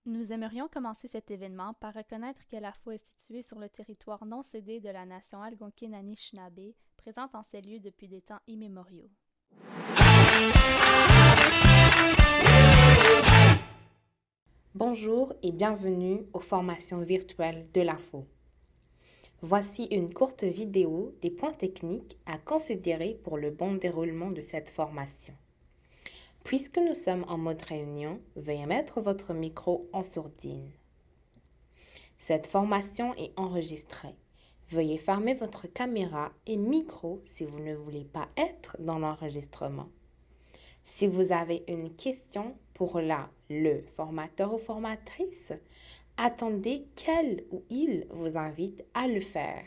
Nous aimerions commencer cet événement par reconnaître que la foi est située sur le territoire non cédé de la nation algonquine-anishinaabe, présente en ces lieux depuis des temps immémoriaux. Bonjour et bienvenue aux formations virtuelles de l'AFO. Voici une courte vidéo des points techniques à considérer pour le bon déroulement de cette formation. Puisque nous sommes en mode réunion, veuillez mettre votre micro en sourdine. Cette formation est enregistrée. Veuillez fermer votre caméra et micro si vous ne voulez pas être dans l'enregistrement. Si vous avez une question pour le formateur ou formatrice, attendez qu'elle ou il vous invite à le faire.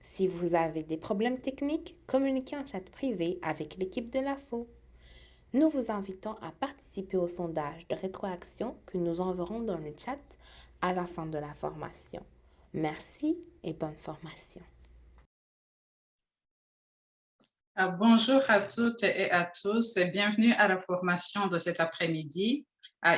Si vous avez des problèmes techniques, communiquez en chat privé avec l'équipe de l'AFO. Nous vous invitons à participer au sondage de rétroaction que nous enverrons dans le chat à la fin de la formation. Merci et bonne formation. Bonjour à toutes et à tous et bienvenue à la formation de cet après-midi.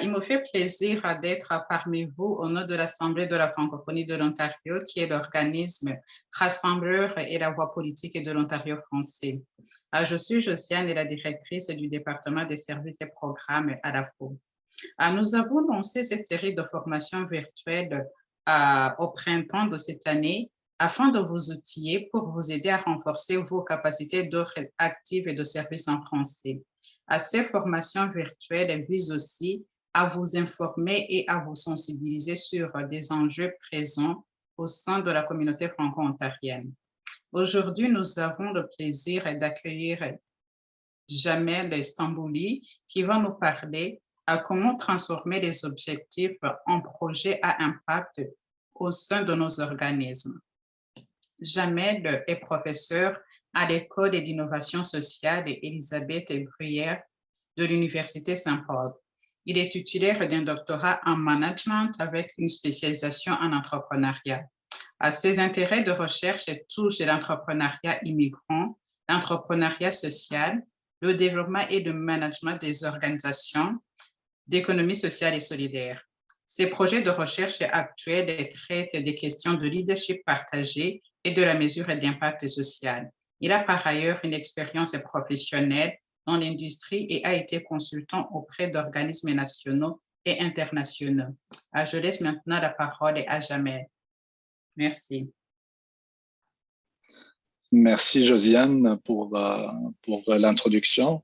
Il me fait plaisir d'être parmi vous au nom de l'Assemblée de la francophonie de l'Ontario, qui est l'organisme rassembleur et la voix politique de l'Ontario français. Je suis Josiane et la directrice du département des services et programmes à la FO. Nous avons lancé cette série de formations virtuelles au printemps de cette année afin de vous outiller pour vous aider à renforcer vos capacités d'offres actives et de services en français. Ces formations virtuelles visent aussi à vous informer et à vous sensibiliser sur des enjeux présents au sein de la communauté franco-ontarienne. Aujourd'hui, nous avons le plaisir d'accueillir Jamel Stambouli qui va nous parler à comment transformer les objectifs en projets à impact au sein de nos organismes. Jamel est professeur à l'École d'innovation sociale Elisabeth Bruyère de l'Université Saint-Paul. Il est titulaire d'un doctorat en management avec une spécialisation en entrepreneuriat. Ses intérêts de recherche touchent l'entrepreneuriat immigrant, l'entrepreneuriat social, le développement et le management des organisations d'économie sociale et solidaire. Ces projets de recherche actuels traitent des questions de leadership partagé et de la mesure d'impact social. Il a par ailleurs une expérience professionnelle dans l'industrie et a été consultant auprès d'organismes nationaux et internationaux. Je laisse maintenant la parole à Jamel. Merci. Merci Josiane pour l'introduction.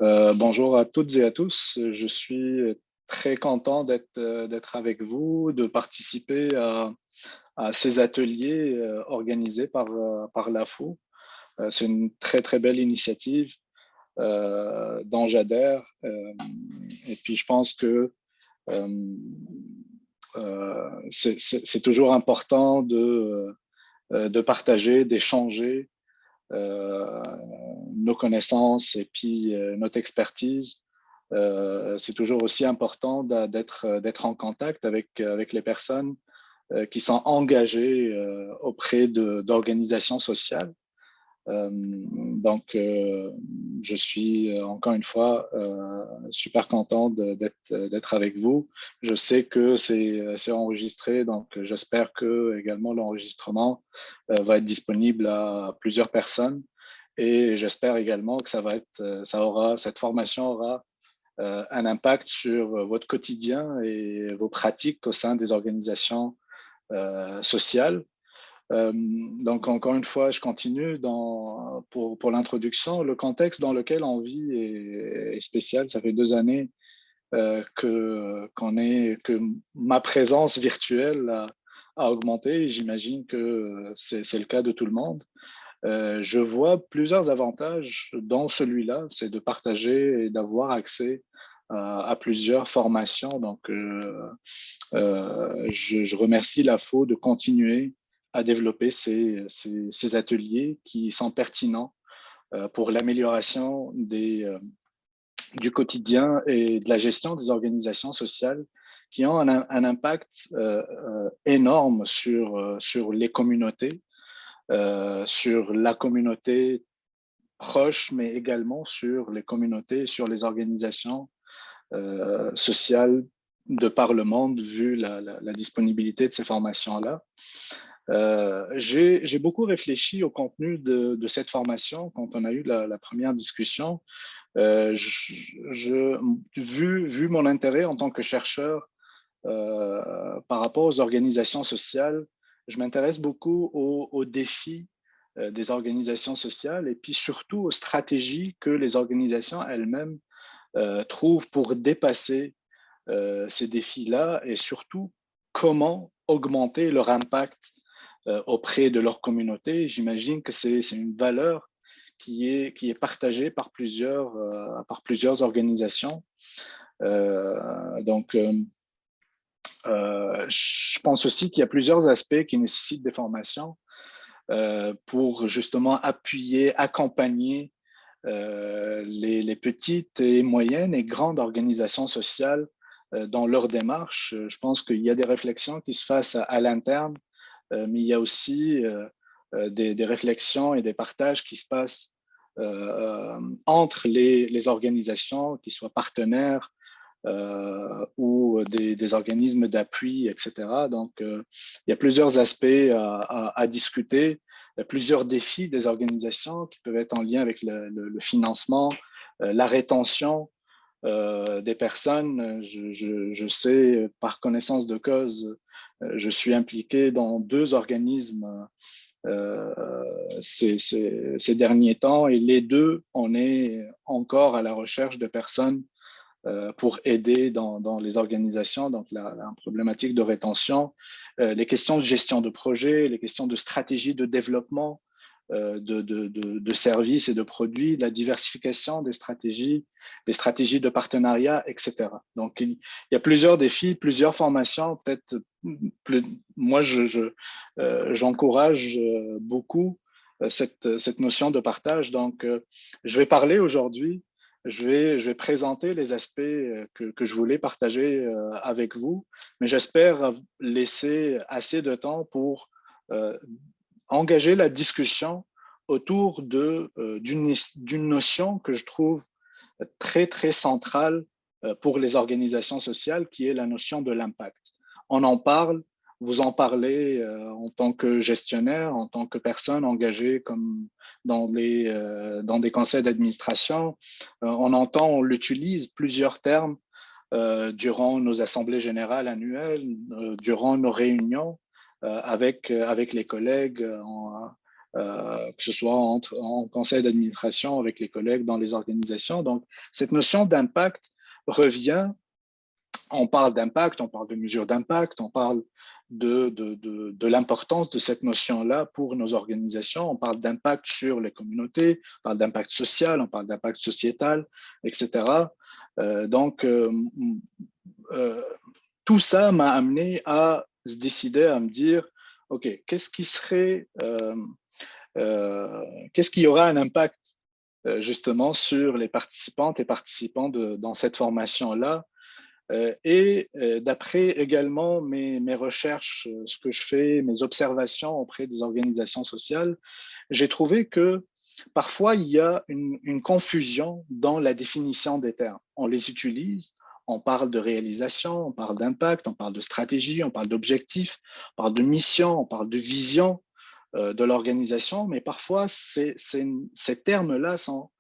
Bonjour à toutes et à tous. Je suis très content d'être avec vous, de participer à ces ateliers organisés par l'AFO. C'est une très très belle initiative dont j'adhère. Et puis je pense que c'est toujours important de partager, d'échanger nos connaissances et puis notre expertise. C'est toujours aussi important d'être en contact avec les personnes qui sont engagées auprès d'organisations sociales. Donc, je suis encore une fois super content d'être avec vous. Je sais que c'est enregistré, donc j'espère que également l'enregistrement va être disponible à plusieurs personnes. Et j'espère également que cette formation aura un impact sur votre quotidien et vos pratiques au sein des organisations sociales. Donc, encore une fois, je continue pour l'introduction. Le contexte dans lequel on vit est spécial. Ça fait 2 années que ma présence virtuelle a augmenté. J'imagine que c'est le cas de tout le monde. Je vois plusieurs avantages dans celui-là, c'est de partager et d'avoir accès à plusieurs formations. Donc, je remercie l'AFO de continuer à développer ces ateliers qui sont pertinents pour l'amélioration du quotidien et de la gestion des organisations sociales qui ont un impact énorme sur les communautés, sur la communauté proche, mais également sur les communautés, sur les organisations sociales de par le monde, vu la disponibilité de ces formations-là. J'ai beaucoup réfléchi au contenu de cette formation quand on a eu la première discussion. Vu mon intérêt en tant que chercheur par rapport aux organisations sociales, je m'intéresse beaucoup aux défis des organisations sociales et puis surtout aux stratégies que les organisations elles-mêmes trouvent pour dépasser ces défis-là et surtout comment augmenter leur impact auprès de leur communauté. J'imagine que c'est une valeur qui est partagée par plusieurs organisations. Donc, je pense aussi qu'il y a plusieurs aspects qui nécessitent des formations pour justement appuyer, accompagner les petites et moyennes et grandes organisations sociales dans leur démarche. Je pense qu'il y a des réflexions qui se fassent à l'interne, mais il y a aussi des réflexions et des partages qui se passent entre les organisations, qui soient partenaires ou des organismes d'appui, etc. Donc, il y a plusieurs aspects à discuter, plusieurs défis des organisations qui peuvent être en lien avec le financement, la rétention des personnes. Je sais, par connaissance de cause, je suis impliqué dans 2 organismes ces derniers temps et les 2, on est encore à la recherche de personnes pour aider dans les organisations, donc la problématique de rétention, les questions de gestion de projet, les questions de stratégie de développement de services et de produits, la diversification des stratégies, les stratégies de partenariat, etc. Donc, il y a plusieurs défis, plusieurs formations. Peut-être, moi, j'encourage beaucoup cette notion de partage. Donc, je vais parler aujourd'hui. Je vais présenter les aspects que je voulais partager avec vous, mais j'espère laisser assez de temps pour engager la discussion autour d'une notion que je trouve très, très centrale pour les organisations sociales, qui est la notion de l'impact. On en parle, vous en parlez en tant que gestionnaire, en tant que personne engagée comme dans des conseils d'administration. On l'utilise, plusieurs termes, durant nos assemblées générales annuelles, durant nos réunions avec les collègues, que ce soit en conseil d'administration, avec les collègues dans les organisations. Donc, cette notion d'impact revient. On parle d'impact, on parle de mesures d'impact, on parle de l'importance de cette notion-là pour nos organisations. On parle d'impact sur les communautés, on parle d'impact social, on parle d'impact sociétal, etc. Tout ça m'a amené à se décider à me dire, OK, qu'est-ce qui aura un impact justement sur les participantes et participants dans cette formation-là? Et d'après également mes recherches, ce que je fais, mes observations auprès des organisations sociales, j'ai trouvé que parfois il y a une confusion dans la définition des termes. On les utilise, on parle de réalisation, on parle d'impact, on parle de stratégie, on parle d'objectifs, on parle de mission, on parle de vision de l'organisation, mais parfois ces termes-là sont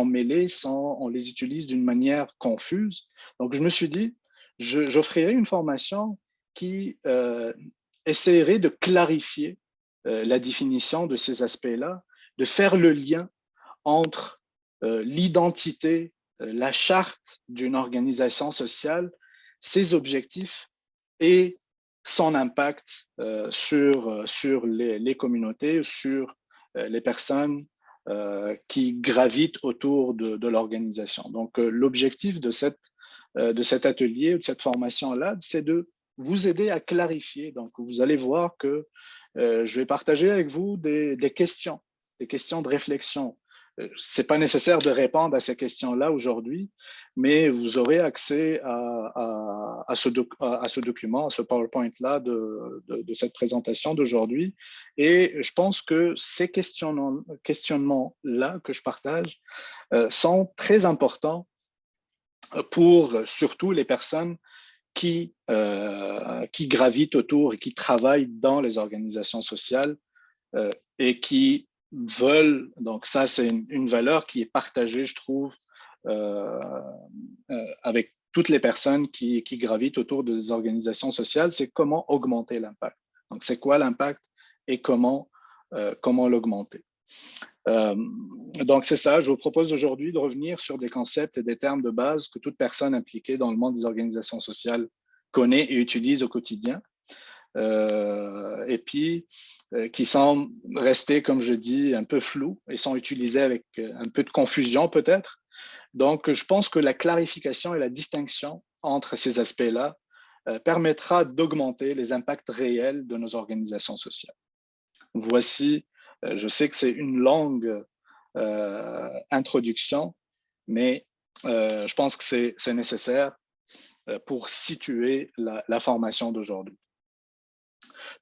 mêlés, on les utilise d'une manière confuse. Donc, je me suis dit, j'offrirai une formation qui essaierait de clarifier la définition de ces aspects-là, de faire le lien entre l'identité, la charte d'une organisation sociale, ses objectifs et son impact sur les communautés, sur les personnes qui gravitent autour de l'organisation. Donc, l'objectif de cet atelier ou de cette formation-là, c'est de vous aider à clarifier. Donc, vous allez voir que je vais partager avec vous des questions de réflexion. Ce n'est pas nécessaire de répondre à ces questions-là aujourd'hui, mais vous aurez accès à ce document, à ce PowerPoint-là de cette présentation d'aujourd'hui. Et je pense que ces questionnements-là que je partage sont très importants pour surtout les personnes qui gravitent autour et qui travaillent dans les organisations sociales et qui veulent, donc ça c'est une valeur qui est partagée, je trouve, avec toutes les personnes qui gravitent autour des organisations sociales, c'est comment augmenter l'impact. Donc c'est quoi l'impact et comment l'augmenter. Donc, c'est ça. Je vous propose aujourd'hui de revenir sur des concepts et des termes de base que toute personne impliquée dans le monde des organisations sociales connaît et utilise au quotidien. Et puis, qui semblent rester, comme je dis, un peu flous et sont utilisés avec un peu de confusion peut-être. Donc, je pense que la clarification et la distinction entre ces aspects-là permettra d'augmenter les impacts réels de nos organisations sociales. Voici, je sais que c'est une longue introduction, mais je pense que c'est nécessaire pour situer la formation d'aujourd'hui.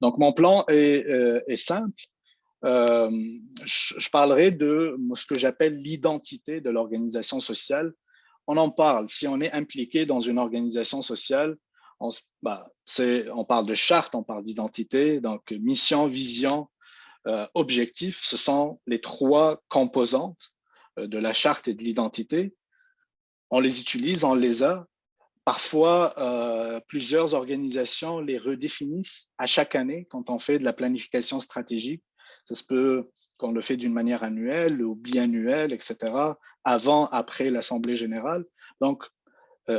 Donc, mon plan est simple. Je parlerai de ce que j'appelle l'identité de l'organisation sociale. On en parle. Si on est impliqué dans une organisation sociale, on parle de charte, on parle d'identité, donc mission, vision, objectif, ce sont les trois composantes de la charte et de l'identité. On les utilise, on les a. Parfois, plusieurs organisations les redéfinissent à chaque année quand on fait de la planification stratégique. Ça se peut qu'on le fait d'une manière annuelle ou biannuelle, etc., avant, après l'Assemblée générale. Donc,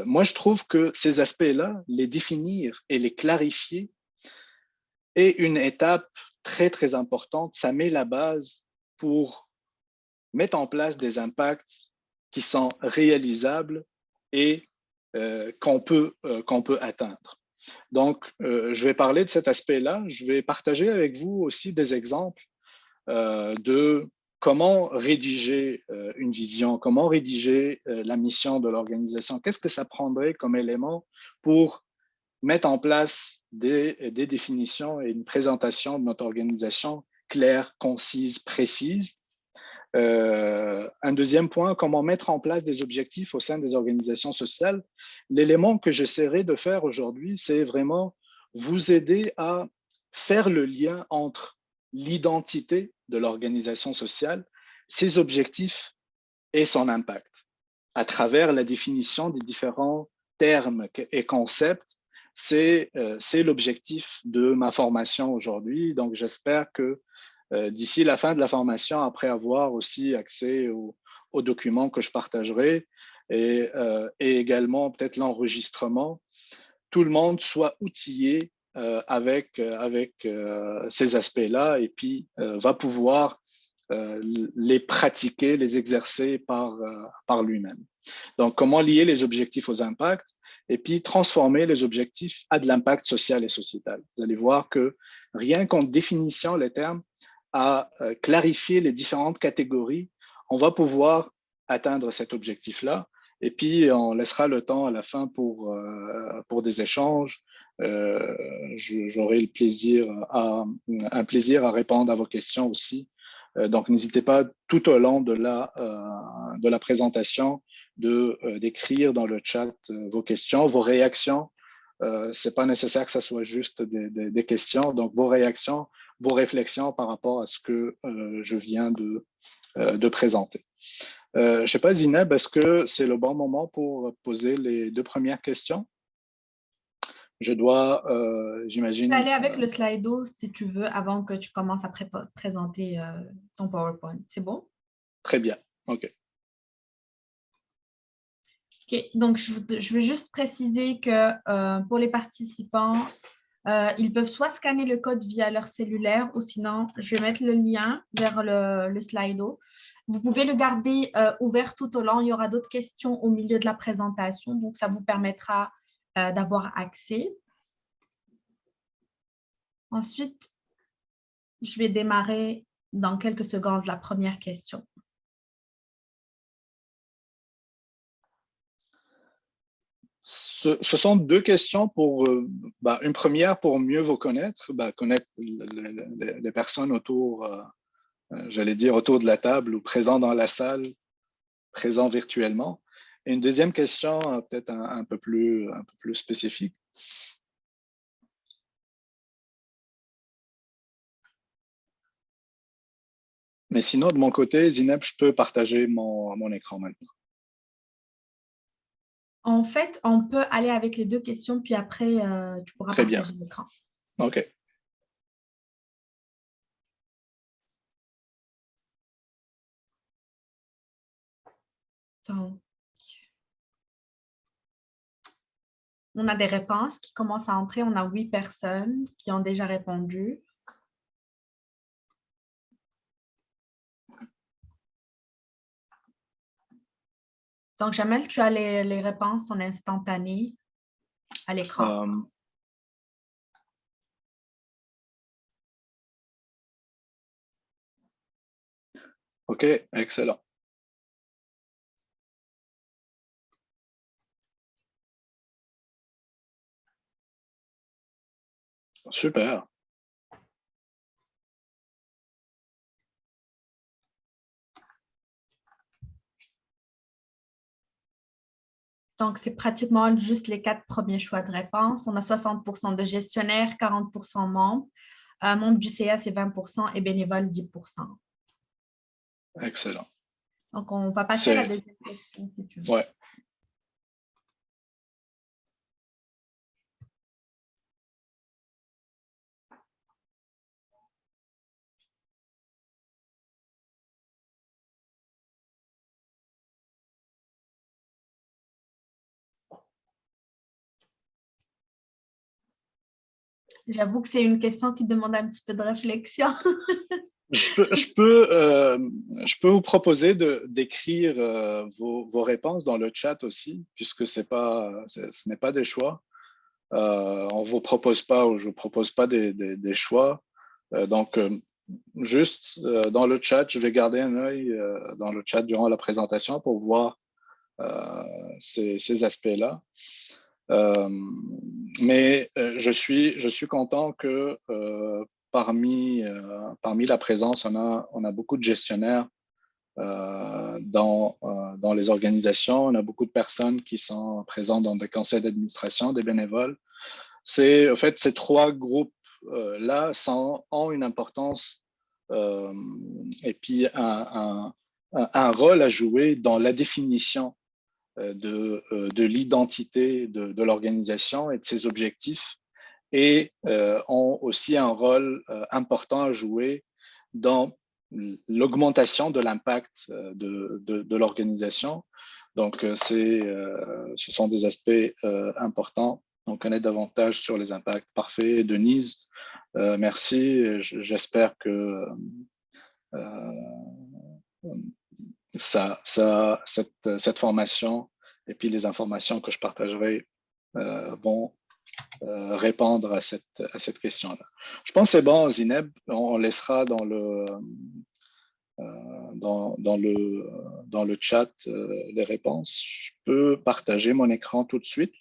moi, je trouve que ces aspects-là, les définir et les clarifier est une étape très, très importante. Ça met la base pour mettre en place des impacts qui sont réalisables et qu'on peut atteindre. Donc, je vais parler de cet aspect-là. Je vais partager avec vous aussi des exemples de comment rédiger une vision, comment rédiger la mission de l'organisation. Qu'est-ce que ça prendrait comme élément pour mettre en place des définitions et une présentation de notre organisation claire, concise, précise. Un deuxième point, comment mettre en place des objectifs au sein des organisations sociales. L'élément que j'essaierai de faire aujourd'hui, c'est vraiment vous aider à faire le lien entre l'identité de l'organisation sociale, ses objectifs et son impact, à travers la définition des différents termes et concepts. C'est l'objectif de ma formation aujourd'hui. Donc, j'espère que d'ici la fin de la formation, après avoir aussi accès aux documents que je partagerai et également peut-être l'enregistrement, tout le monde soit outillé avec ces aspects-là et puis va pouvoir les pratiquer, les exercer par lui-même. Donc, comment lier les objectifs aux impacts et puis transformer les objectifs à de l'impact social et sociétal. Vous allez voir que rien qu'en définissant les termes, à clarifier les différentes catégories, on va pouvoir atteindre cet objectif-là. Et puis, on laissera le temps à la fin pour des échanges. J'aurai un plaisir à répondre à vos questions aussi. Donc, n'hésitez pas tout au long de la présentation d'écrire dans le chat vos questions, vos réactions. Ce n'est pas nécessaire que ce soit juste des questions. Donc, vos réactions, vos réflexions par rapport à ce que je viens de présenter. Je ne sais pas, Zineb, est-ce que c'est le bon moment pour poser les deux premières questions? Je dois, j'imagine… Je vais aller avec le Slido si tu veux avant que tu commences à présenter ton PowerPoint. C'est bon? Très bien, OK. OK, donc je vais juste préciser que pour les participants, ils peuvent soit scanner le code via leur cellulaire ou sinon, je vais mettre le lien vers le Slido. Vous pouvez le garder ouvert tout au long. Il y aura d'autres questions au milieu de la présentation, donc ça vous permettra d'avoir accès. Ensuite, je vais démarrer dans quelques secondes la première question. Ce sont deux questions pour, une première pour mieux vous connaître, connaître les personnes autour, j'allais dire autour de la table ou présents dans la salle, présents virtuellement. Et une deuxième question, peut-être un peu plus spécifique. Mais sinon, de mon côté, Zineb, je peux partager mon écran maintenant. En fait, on peut aller avec les deux questions, puis après, tu pourras Très bien. partager l'écran. OK. Donc, on a des réponses qui commencent à entrer. On a 8 personnes qui ont déjà répondu. Donc, Jamel, tu as les réponses en instantané à l'écran. OK, excellent. Super. Donc, c'est pratiquement juste les 4 premiers choix de réponse. On a 60% de gestionnaires, 40% membres. Membres du CA, c'est 20% et bénévoles, 10%. Excellent. Donc, on va passer à la deuxième question, si tu veux. Ouais. J'avoue que c'est une question qui demande un petit peu de réflexion. Je peux vous proposer d'écrire vos réponses dans le chat aussi, puisque ce n'est pas des choix. On ne vous propose pas ou je ne vous propose pas des choix. Donc, juste dans le chat, je vais garder un œil dans le chat durant la présentation pour voir ces aspects-là. Mais je suis content que parmi la présence, on a beaucoup de gestionnaires dans les organisations. On a beaucoup de personnes qui sont présentes dans des conseils d'administration, des bénévoles. En fait, ces trois groupes-là ont une importance et puis un rôle à jouer dans la définition de l'identité de l'organisation et de ses objectifs, et ont aussi un rôle important à jouer dans l'augmentation de l'impact de l'organisation. Donc, ce sont des aspects importants. On connaît davantage sur les impacts. Parfait, Denise, merci. J'espère que cette formation et puis les informations que je partagerai vont répondre à cette question-là. Je pense que c'est bon, Zineb. On laissera dans le chat les réponses. Je peux partager mon écran tout de suite.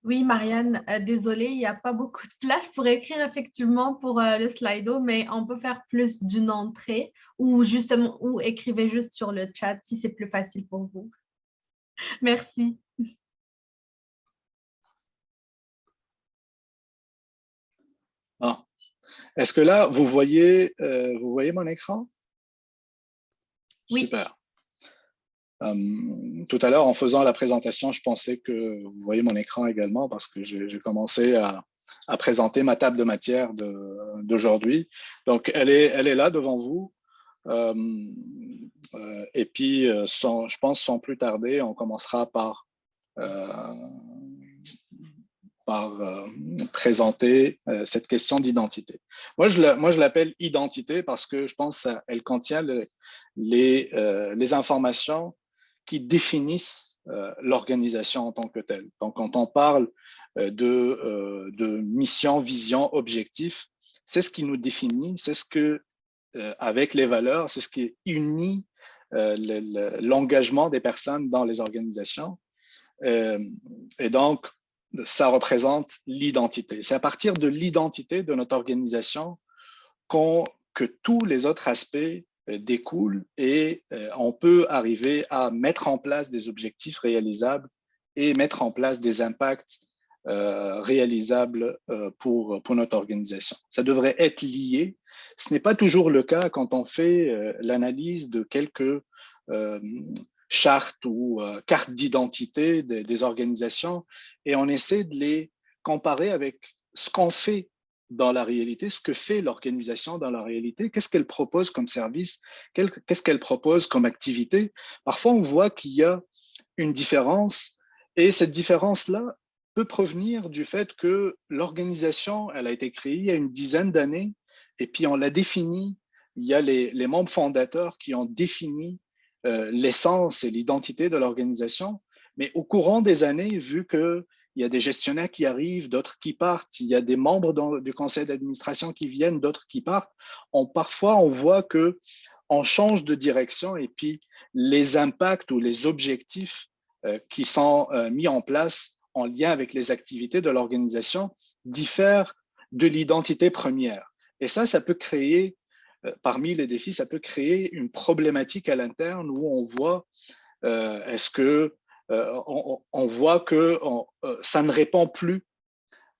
Oui, Marianne, désolée, il n'y a pas beaucoup de place pour écrire effectivement pour le Slido, mais on peut faire plus d'une entrée ou justement, ou écrivez juste sur le chat si c'est plus facile pour vous. Merci. Ah. Est-ce que là, vous voyez mon écran? Oui. Super. Tout à l'heure, en faisant la présentation, je pensais que vous voyez mon écran également parce que j'ai commencé à présenter ma table de matière d'aujourd'hui. Donc, elle est là devant vous. Et puis, je pense sans plus tarder, on commencera par présenter cette question d'identité. Moi, je l'appelle identité parce que je pense qu'elle contient les informations qui définissent l'organisation en tant que telle. Donc, quand on parle de mission, vision, objectif, c'est ce qui nous définit, c'est ce que, avec les valeurs, c'est ce qui unit l'engagement des personnes dans les organisations. Et donc, ça représente l'identité. C'est à partir de l'identité de notre organisation que tous les autres aspects découlent et on peut arriver à mettre en place des objectifs réalisables et mettre en place des impacts réalisables pour notre organisation. Ça devrait être lié. Ce n'est pas toujours le cas quand on fait l'analyse de quelques chartes ou cartes d'identité des organisations et on essaie de les comparer avec ce qu'on fait dans la réalité, ce que fait l'organisation dans la réalité, qu'est-ce qu'elle propose comme service, qu'est-ce qu'elle propose comme activité. Parfois, on voit qu'il y a une différence et cette différence-là peut provenir du fait que l'organisation, elle a été créée il y a une dizaine d'années et puis on l'a définie. Il y a les membres fondateurs qui ont défini l'essence et l'identité de l'organisation, mais au courant des années, vu que il y a des gestionnaires qui arrivent, d'autres qui partent, il y a des membres du conseil d'administration qui viennent, d'autres qui partent. Parfois, on voit qu'on change de direction et puis les impacts ou les objectifs qui sont mis en place en lien avec les activités de l'organisation diffèrent de l'identité première. Et ça peut créer, parmi les défis, ça peut créer une problématique à l'interne où on voit est-ce que on voit que ça ne répond plus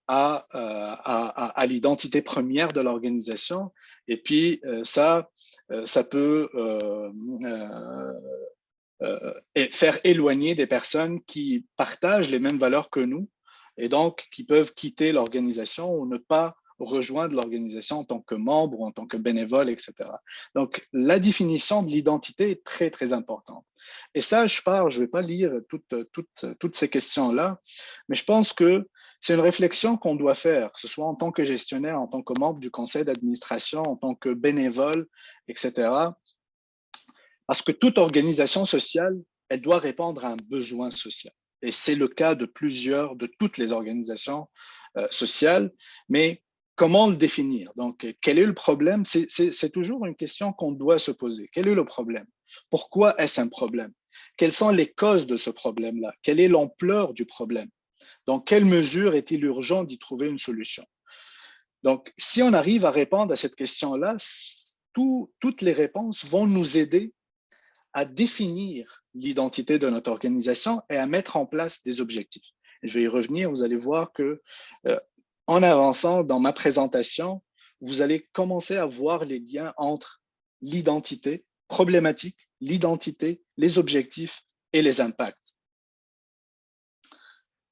à l'identité première de l'organisation. Et puis, ça peut faire éloigner des personnes qui partagent les mêmes valeurs que nous et donc qui peuvent quitter l'organisation ou ne pas rejoindre l'organisation en tant que membre ou en tant que bénévole, etc. Donc, la définition de l'identité est très, très importante. Et ça, je ne vais pas lire toutes ces questions-là, mais je pense que c'est une réflexion qu'on doit faire, que ce soit en tant que gestionnaire, en tant que membre du conseil d'administration, en tant que bénévole, etc. Parce que toute organisation sociale, elle doit répondre à un besoin social. Et c'est le cas de toutes les organisations sociales. Mais comment le définir? Donc, quel est le problème? C'est toujours une question qu'on doit se poser. Quel est le problème? Pourquoi est-ce un problème? Quelles sont les causes de ce problème-là? Quelle est l'ampleur du problème? Dans quelle mesure est-il urgent d'y trouver une solution? Donc, si on arrive à répondre à cette question-là, toutes les réponses vont nous aider à définir l'identité de notre organisation et à mettre en place des objectifs. Je vais y revenir, vous allez voir que en avançant dans ma présentation, vous allez commencer à voir les liens entre l'identité problématique, l'identité, les objectifs et les impacts.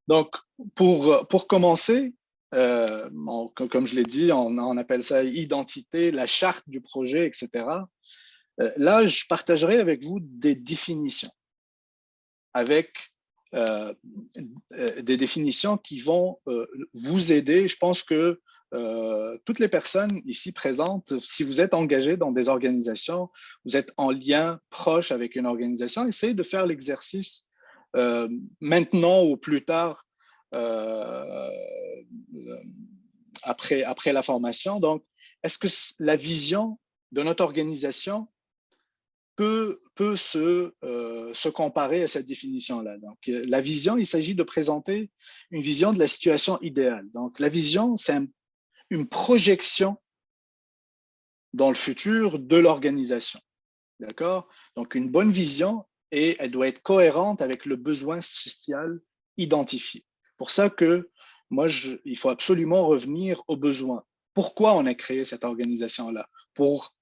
Donc, pour commencer, comme je l'ai dit, on appelle ça identité, la charte du projet, etc. Là, je partagerai avec vous des définitions, avec des définitions qui vont vous aider. Je pense que toutes les personnes ici présentes, si vous êtes engagés dans des organisations, vous êtes en lien proche avec une organisation, essayez de faire l'exercice maintenant ou plus tard après la formation. Donc, est-ce que la vision de notre organisation peut se comparer à cette définition-là? Donc, la vision, il s'agit de présenter une vision de la situation idéale. Donc, la vision, c'est une projection dans le futur de l'organisation. D'accord? Donc, une bonne vision, et elle doit être cohérente avec le besoin social identifié. Pour ça que il faut absolument revenir aux besoins. Pourquoi on a créé cette organisation-là? Pour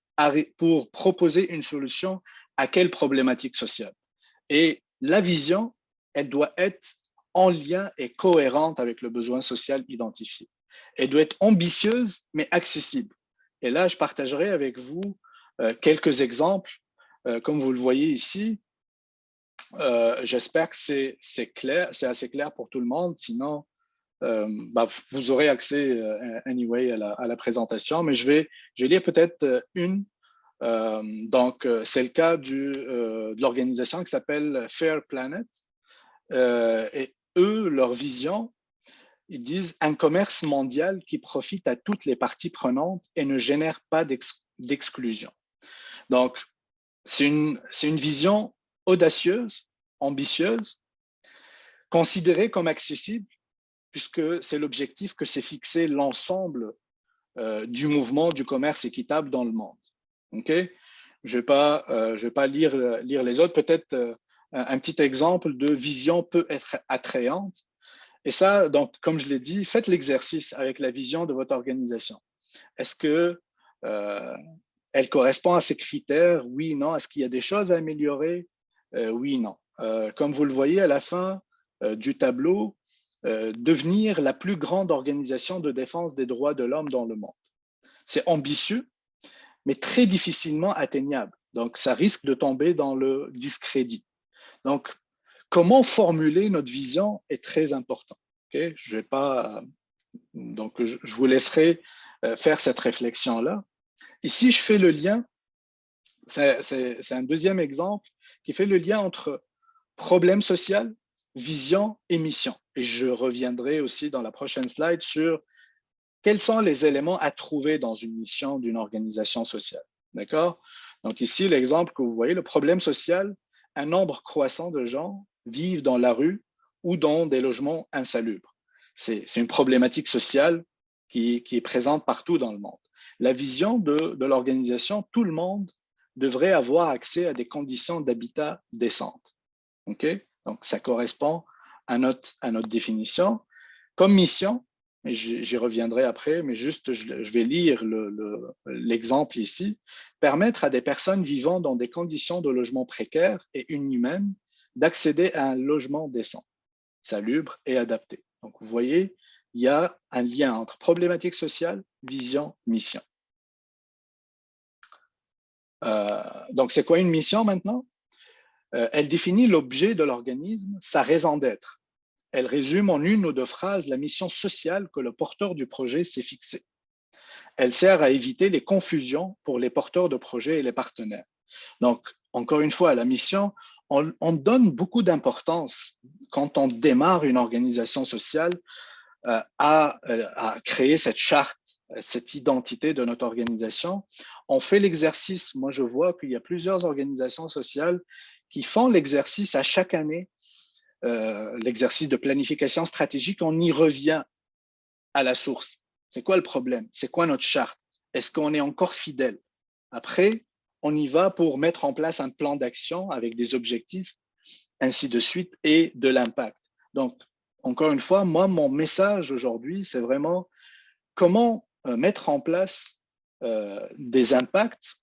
proposer une solution à quelle problématique sociale. Et la vision, elle doit être en lien et cohérente avec le besoin social identifié. Elle doit être ambitieuse, mais accessible. Et là, je partagerai avec vous quelques exemples. Comme vous le voyez ici, j'espère que c'est clair, c'est assez clair pour tout le monde. Sinon, vous aurez accès anyway à la présentation, mais je vais lire peut-être une. Donc, c'est le cas de l'organisation qui s'appelle Fair Planet. Et eux, leur vision, ils disent un commerce mondial qui profite à toutes les parties prenantes et ne génère pas d'exclusion. Donc, c'est une vision audacieuse, ambitieuse, considérée comme accessible, puisque c'est l'objectif que s'est fixé l'ensemble du mouvement du commerce équitable dans le monde. Okay? Je ne vais pas lire les autres. Peut-être un petit exemple de vision peut être attrayante. Et ça, donc, comme je l'ai dit, faites l'exercice avec la vision de votre organisation. Est-ce que elle correspond à ces critères? Oui, non. Est-ce qu'il y a des choses à améliorer? Oui, non. Comme vous le voyez à la fin du tableau, devenir la plus grande organisation de défense des droits de l'homme dans le monde. C'est ambitieux, mais très difficilement atteignable. Donc, ça risque de tomber dans le discrédit. Donc, comment formuler notre vision est très important. Okay? Je vais pas, donc, je vous laisserai faire cette réflexion-là. Ici, je fais le lien, c'est un deuxième exemple qui fait le lien entre problème social, vision et mission. Et je reviendrai aussi dans la prochaine slide sur quels sont les éléments à trouver dans une mission d'une organisation sociale. D'accord? Donc ici, l'exemple que vous voyez, le problème social, un nombre croissant de gens vivent dans la rue ou dans des logements insalubres. C'est une problématique sociale qui est présente partout dans le monde. La vision de l'organisation, tout le monde devrait avoir accès à des conditions d'habitat décentes. Okay? Donc, ça correspond à notre définition. Comme mission, j'y reviendrai après, mais juste, je vais lire l'exemple ici. Permettre à des personnes vivant dans des conditions de logement précaires et inhumaines d'accéder à un logement décent, salubre et adapté. Donc, vous voyez, il y a un lien entre problématique sociale, vision, mission. Donc, c'est quoi une mission maintenant? Elle définit l'objet de l'organisme, sa raison d'être. Elle résume en une ou deux phrases la mission sociale que le porteur du projet s'est fixée. Elle sert à éviter les confusions pour les porteurs de projets et les partenaires. Donc, encore une fois, la mission, on donne beaucoup d'importance quand on démarre une organisation sociale à créer cette charte, cette identité de notre organisation. On fait l'exercice, moi je vois qu'il y a plusieurs organisations sociales qui font l'exercice à chaque année, l'exercice de planification stratégique, on y revient à la source. C'est quoi le problème? C'est quoi notre charte? Est-ce qu'on est encore fidèle? Après, on y va pour mettre en place un plan d'action avec des objectifs, ainsi de suite, et de l'impact. Donc, encore une fois, moi, mon message aujourd'hui, c'est vraiment comment mettre en place des impacts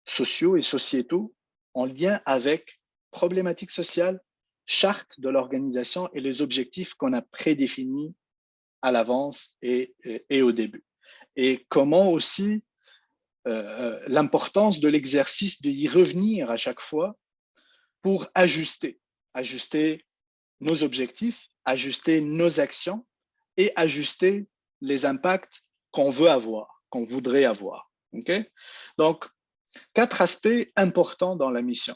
sociaux et sociétaux en lien avec problématiques sociales, charte de l'organisation et les objectifs qu'on a prédéfinis à l'avance et au début. Et comment aussi l'importance de l'exercice de y revenir à chaque fois pour ajuster nos objectifs, ajuster nos actions et ajuster les impacts qu'on veut avoir, qu'on voudrait avoir. Okay? Donc, 4 aspects importants dans la mission.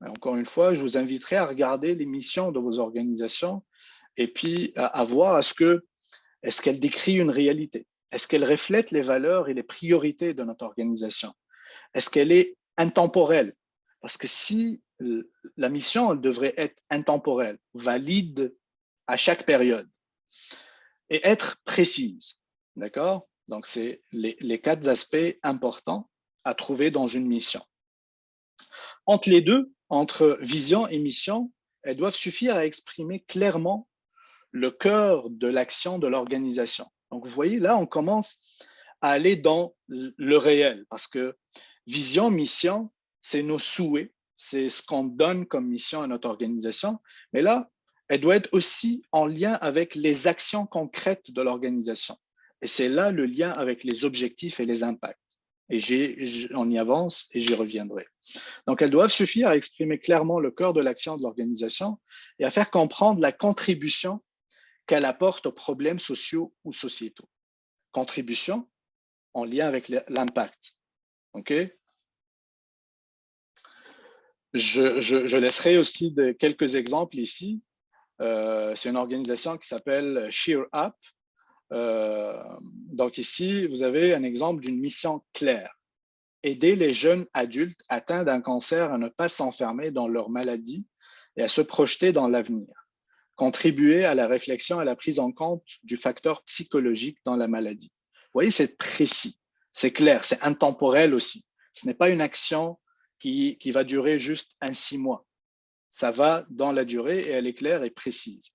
Et encore une fois, je vous inviterai à regarder les missions de vos organisations et puis à voir est-ce qu'elle décrit une réalité? Est-ce qu'elle reflète les valeurs et les priorités de notre organisation? Est-ce qu'elle est intemporelle? Parce que si la mission elle devrait être intemporelle, valide à chaque période et être précise. D'accord? Donc, c'est les 4 aspects importants à trouver dans une mission. Entre les deux, entre vision et mission, elles doivent suffire à exprimer clairement le cœur de l'action de l'organisation. Donc, vous voyez, là, on commence à aller dans le réel parce que vision, mission, c'est nos souhaits, c'est ce qu'on donne comme mission à notre organisation. Mais là, elle doit être aussi en lien avec les actions concrètes de l'organisation. Et c'est là le lien avec les objectifs et les impacts. Et on y avance et j'y reviendrai. Donc, elles doivent suffire à exprimer clairement le cœur de l'action de l'organisation et à faire comprendre la contribution qu'elle apporte aux problèmes sociaux ou sociétaux. Contribution en lien avec l'impact. OK? Je laisserai aussi quelques exemples ici. C'est une organisation qui s'appelle Cheer Up. Donc ici, vous avez un exemple d'une mission claire. Aider les jeunes adultes atteints d'un cancer à ne pas s'enfermer dans leur maladie et à se projeter dans l'avenir. Contribuer à la réflexion et à la prise en compte du facteur psychologique dans la maladie. voyez, c'est précis, c'est clair, c'est intemporel aussi. Ce n'est pas une action qui va durer juste 6 mois. Ça va dans la durée et elle est claire et précise.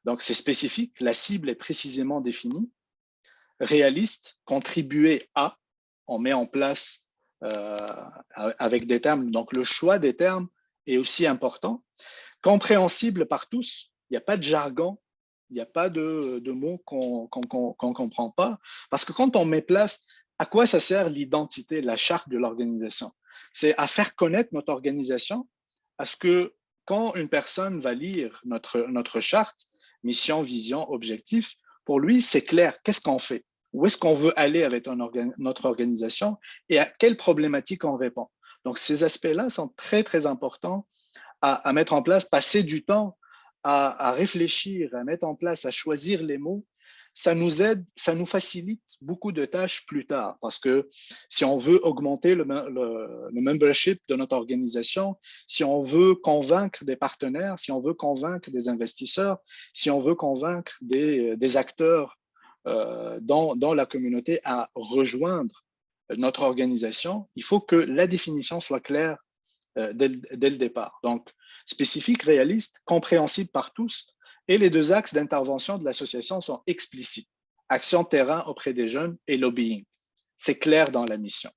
Donc, c'est spécifique, la cible est précisément définie, réaliste, contribuer à, on met en place avec des termes. Donc, le choix des termes est aussi important. Compréhensible par tous, il n'y a pas de jargon, il n'y a pas de mots qu'on ne comprend pas. Parce que quand on met place, à quoi ça sert l'identité, la charte de l'organisation? C'est à faire connaître notre organisation, à ce que quand une personne va lire notre charte, mission, vision, objectif, pour lui, c'est clair, qu'est-ce qu'on fait? Où est-ce qu'on veut aller avec notre organisation et à quelles problématiques on répond? Donc, ces aspects-là sont très, très importants à mettre en place, passer du temps à réfléchir, à mettre en place, à choisir les mots, ça nous aide, ça nous facilite beaucoup de tâches plus tard. Parce que si on veut augmenter le membership de notre organisation, si on veut convaincre des partenaires, si on veut convaincre des investisseurs, si on veut convaincre des acteurs dans la communauté à rejoindre notre organisation, il faut que la définition soit claire dès le départ. Donc, spécifique, réaliste, compréhensible par tous, et les deux axes d'intervention de l'association sont explicites. Action terrain auprès des jeunes et lobbying. C'est clair dans la mission.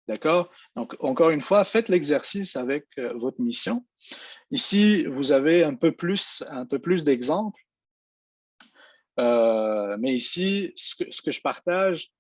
D'accord? Donc, encore une fois, faites l'exercice avec votre mission. Ici, vous avez un peu plus d'exemples. Mais ici, ce que je partage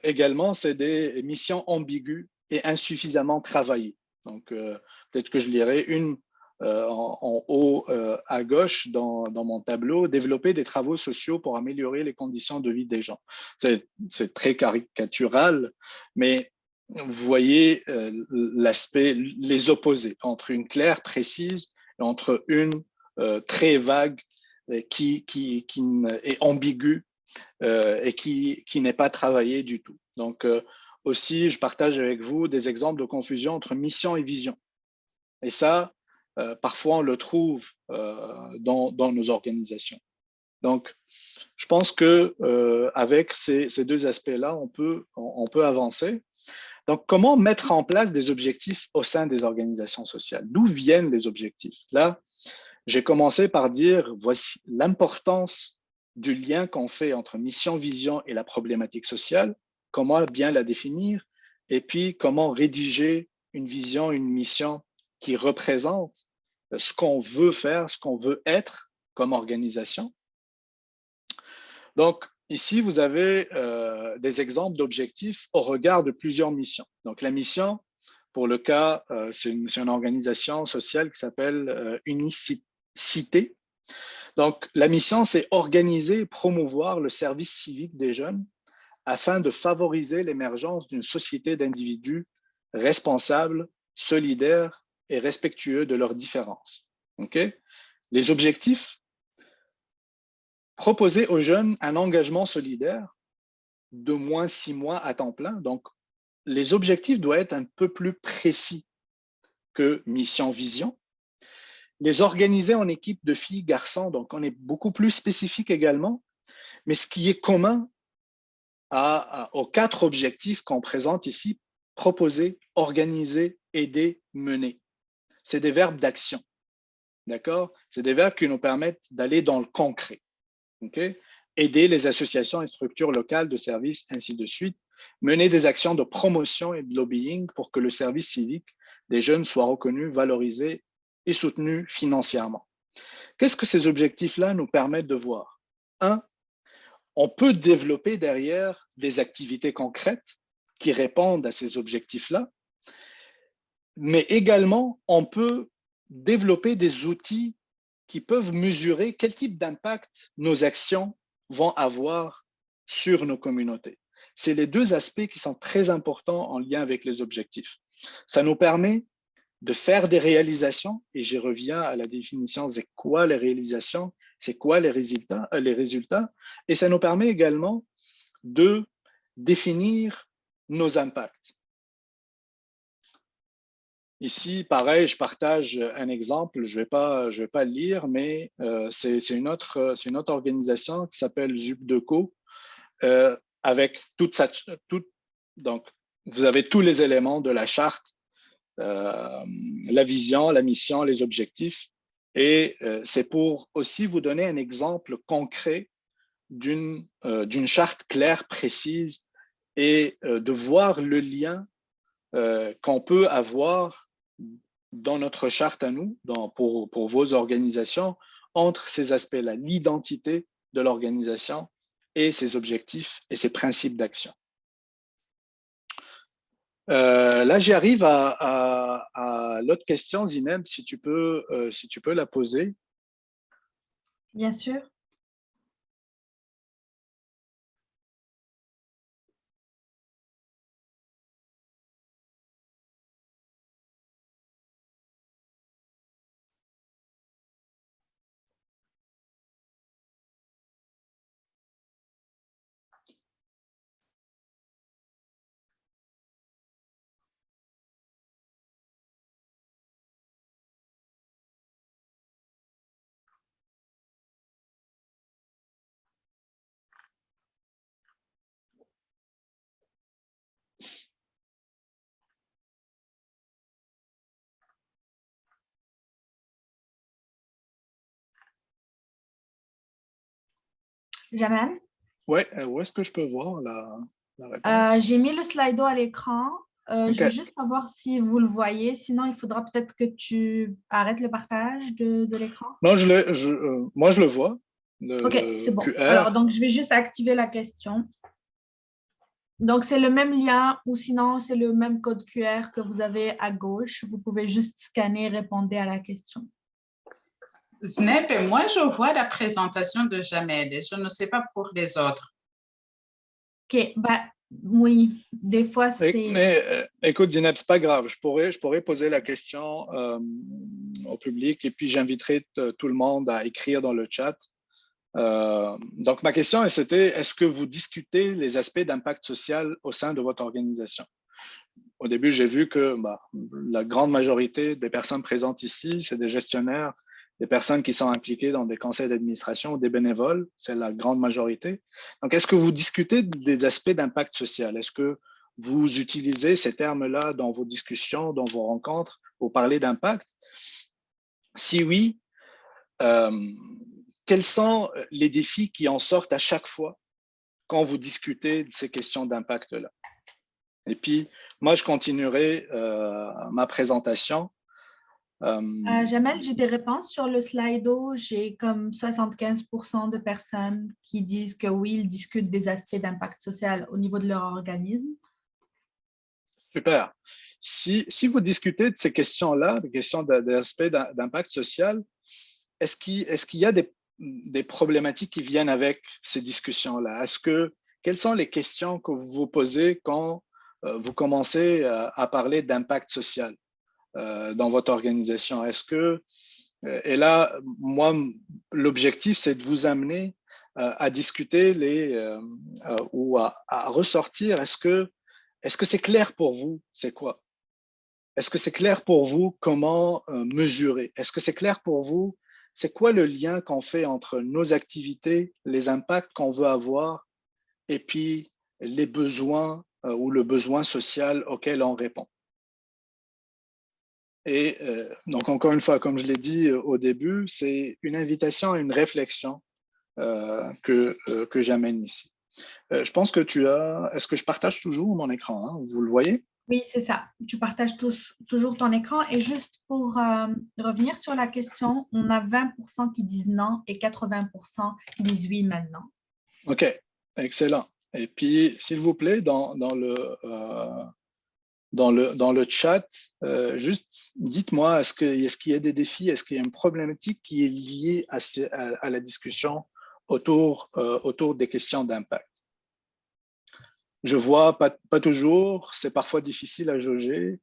également, c'est des missions ambiguës et insuffisamment travaillées. Donc, peut-être que je lirai une en haut à gauche dans mon tableau, développer des travaux sociaux pour améliorer les conditions de vie des gens. C'est très caricatural, mais vous voyez l'aspect, les opposés entre une claire, précise, et entre une très vague qui est ambiguë et qui n'est pas travaillée du tout. Donc, aussi, je partage avec vous des exemples de confusion entre mission et vision. Et ça, parfois, on le trouve dans nos organisations. Donc, je pense que avec ces deux aspects-là, on peut avancer. Donc, comment mettre en place des objectifs au sein des organisations sociales? D'où viennent les objectifs? Là, j'ai commencé par dire, voici l'importance du lien qu'on fait entre mission, vision et la problématique sociale, comment bien la définir, et puis comment rédiger une vision, une mission qui représente ce qu'on veut faire, ce qu'on veut être comme organisation. Donc, ici, vous avez des exemples d'objectifs au regard de plusieurs missions. Donc, la mission, pour le cas, c'est une organisation sociale qui s'appelle Unicité. Donc, la mission, c'est organiser et promouvoir le service civique des jeunes afin de favoriser l'émergence d'une société d'individus responsables, solidaires et respectueux de leurs différences. Okay? Les objectifs, proposer aux jeunes un engagement solidaire de moins 6 mois à temps plein. Donc, les objectifs doivent être un peu plus précis que mission, vision. Les organiser en équipe de filles, garçons, donc on est beaucoup plus spécifique également. Mais ce qui est commun aux 4 objectifs qu'on présente ici, proposer, organiser, aider, mener. C'est des verbes d'action. D'accord? C'est des verbes qui nous permettent d'aller dans le concret. Okay? Aider les associations et structures locales de services, ainsi de suite. Mener des actions de promotion et de lobbying pour que le service civique des jeunes soit reconnu, valorisé et soutenu financièrement. Qu'est-ce que ces objectifs-là nous permettent de voir? 1, on peut développer derrière des activités concrètes qui répondent à ces objectifs-là, mais également, on peut développer des outils qui peuvent mesurer quel type d'impact nos actions vont avoir sur nos communautés. C'est les deux aspects qui sont très importants en lien avec les objectifs. Ça nous permet de faire des réalisations, et j'y reviens à la définition, c'est quoi les réalisations, c'est quoi les résultats, et ça nous permet également de définir nos impacts. Ici, pareil, je partage un exemple, je vais pas le lire, mais c'est une autre organisation qui s'appelle ZUPDECO. avec donc, vous avez tous les éléments de la charte, la vision, la mission, les objectifs. Et c'est pour aussi vous donner un exemple concret d'une charte claire, précise, et de voir le lien qu'on peut avoir dans notre charte à nous, pour vos organisations, entre ces aspects-là, l'identité de l'organisation et ses objectifs et ses principes d'action. Là, j'y arrive à l'autre question, Zineb, si tu peux la poser. Bien sûr. Jamel? Oui, où est-ce que je peux voir la réponse? J'ai mis le Slido à l'écran. OK. Je veux juste savoir si vous le voyez. Sinon, il faudra peut-être que tu arrêtes le partage de l'écran. Non, moi, je le vois. OK, c'est bon. QR. Alors, donc, je vais juste activer la question. Donc, c'est le même lien ou sinon, c'est le même code QR que vous avez à gauche. Vous pouvez juste scanner et répondre à la question. Zineb, moi, je vois la présentation de Jamel. Je ne sais pas pour les autres. OK, bah, oui, des fois, c'est… Mais écoute, Zineb, c'est pas grave. Je pourrais poser la question au public et puis j'inviterai tout le monde à écrire dans le chat. Donc, ma question, c'était, est-ce que vous discutez les aspects d'impact social au sein de votre organisation? Au début, j'ai vu que la grande majorité des personnes présentes ici, c'est des gestionnaires, des personnes qui sont impliquées dans des conseils d'administration ou des bénévoles, c'est la grande majorité. Donc, est-ce que vous discutez des aspects d'impact social? Est-ce que vous utilisez ces termes-là dans vos discussions, dans vos rencontres, pour parler d'impact? Si oui, quels sont les défis qui en sortent à chaque fois quand vous discutez de ces questions d'impact-là? Et puis, moi, je continuerai ma présentation. Jamel, j'ai des réponses sur le Slido. J'ai comme 75% de personnes qui disent que oui, ils discutent des aspects d'impact social au niveau de leur organisme. Super. Si vous discutez de ces questions-là, des questions d'aspects d'impact social, est-ce qu'il y a des problématiques qui viennent avec ces discussions-là? Quelles sont les questions que vous vous posez quand vous commencez à parler d'impact social dans votre organisation? Et là, moi, l'objectif, c'est de vous amener à discuter ou à ressortir. Est-ce que c'est clair pour vous? C'est quoi? Est-ce que c'est clair pour vous comment mesurer? Est-ce que c'est clair pour vous? C'est quoi le lien qu'on fait entre nos activités, les impacts qu'on veut avoir et puis les besoins ou le besoin social auquel on répond? Et donc, encore une fois, comme je l'ai dit au début, c'est une invitation à une réflexion que j'amène ici. Je pense que est-ce que je partage toujours mon écran, hein? Vous le voyez? Oui, c'est ça. Tu partages toujours ton écran. Et juste pour revenir sur la question, on a 20% qui disent non et 80% qui disent oui maintenant. OK, excellent. Et puis, s'il vous plaît, dans le chat, juste dites-moi, est-ce qu'il y a des défis, est-ce qu'il y a une problématique qui est liée à la discussion autour des questions d'impact? Je vois pas toujours, c'est parfois difficile à jauger.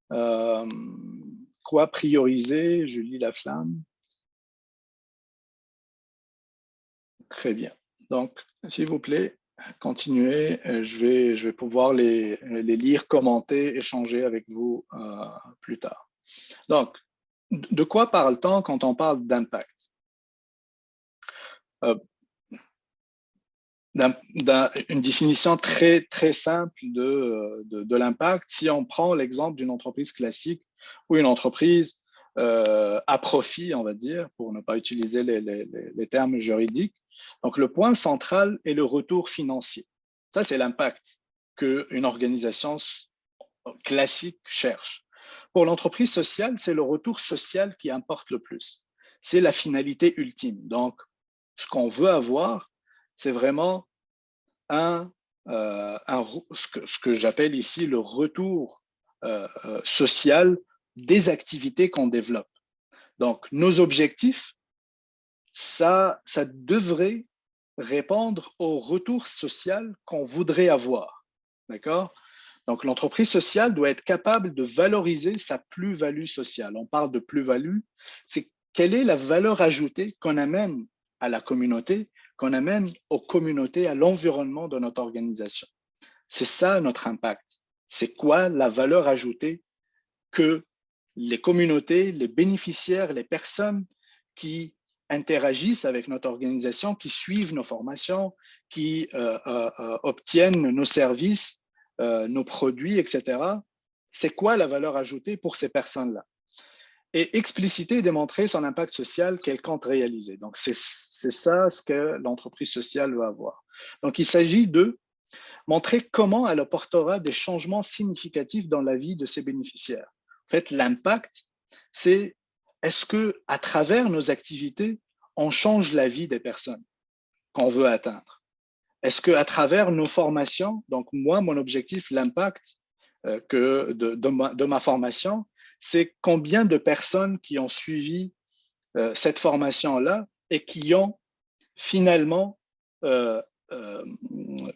Quoi prioriser? Julie Laflamme. Très bien. Donc, s'il vous plaît, continuez. Je vais pouvoir les lire, commenter, échanger avec vous plus tard. Donc, de quoi parle-t-on quand on parle d'impact? une définition très, très simple de l'impact. Si on prend l'exemple d'une entreprise classique ou une entreprise à profit, on va dire, pour ne pas utiliser les termes juridiques. Donc, le point central est le retour financier. Ça, c'est l'impact qu'une organisation classique cherche. Pour l'entreprise sociale, c'est le retour social qui importe le plus. C'est la finalité ultime. Donc, ce qu'on veut avoir, c'est vraiment ce que j'appelle ici le retour social des activités qu'on développe. Donc, nos objectifs, ça devrait répondre au retour social qu'on voudrait avoir. D'accord? Donc, l'entreprise sociale doit être capable de valoriser sa plus-value sociale. On parle de plus-value, c'est quelle est la valeur ajoutée qu'on amène à la communauté, qu'on amène aux communautés, à l'environnement de notre organisation. C'est ça notre impact. C'est quoi la valeur ajoutée que les communautés, les bénéficiaires, les personnes qui interagissent avec notre organisation, qui suivent nos formations, qui obtiennent nos services, nos produits, etc. C'est quoi la valeur ajoutée pour ces personnes-là? Et expliciter et démontrer son impact social qu'elle compte réaliser. Donc, c'est ça ce que l'entreprise sociale va avoir. Donc, il s'agit de montrer comment elle apportera des changements significatifs dans la vie de ses bénéficiaires. En fait, l'impact, c'est est-ce que à travers nos activités, on change la vie des personnes qu'on veut atteindre? Est-ce que à travers nos formations, donc moi, mon objectif, l'impact de ma formation, c'est combien de personnes qui ont suivi cette formation-là et qui ont finalement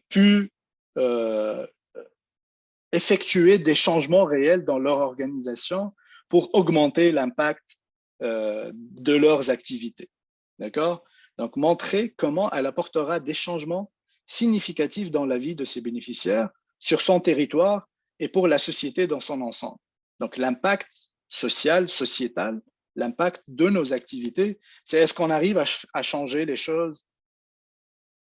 pu effectuer des changements réels dans leur organisation pour augmenter l'impact de leurs activités. D'accord? Donc, montrer comment elle apportera des changements significatifs dans la vie de ses bénéficiaires, sur son territoire et pour la société dans son ensemble. Donc, l'impact social, sociétal, l'impact de nos activités, c'est est-ce qu'on arrive à changer les choses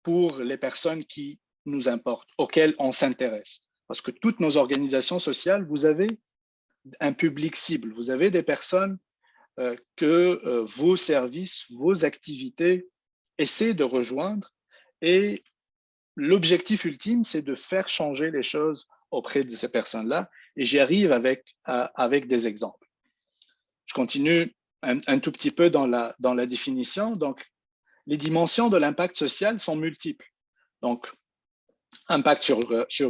pour les personnes qui nous importent, auxquelles on s'intéresse. Parce que toutes nos organisations sociales, vous avez un public cible, vous avez des personnes que vos services, vos activités essaient de rejoindre et l'objectif ultime, c'est de faire changer les choses auprès de ces personnes-là et j'y arrive avec des exemples. Je continue un tout petit peu dans la définition. Donc, les dimensions de l'impact social sont multiples. Donc, impact sur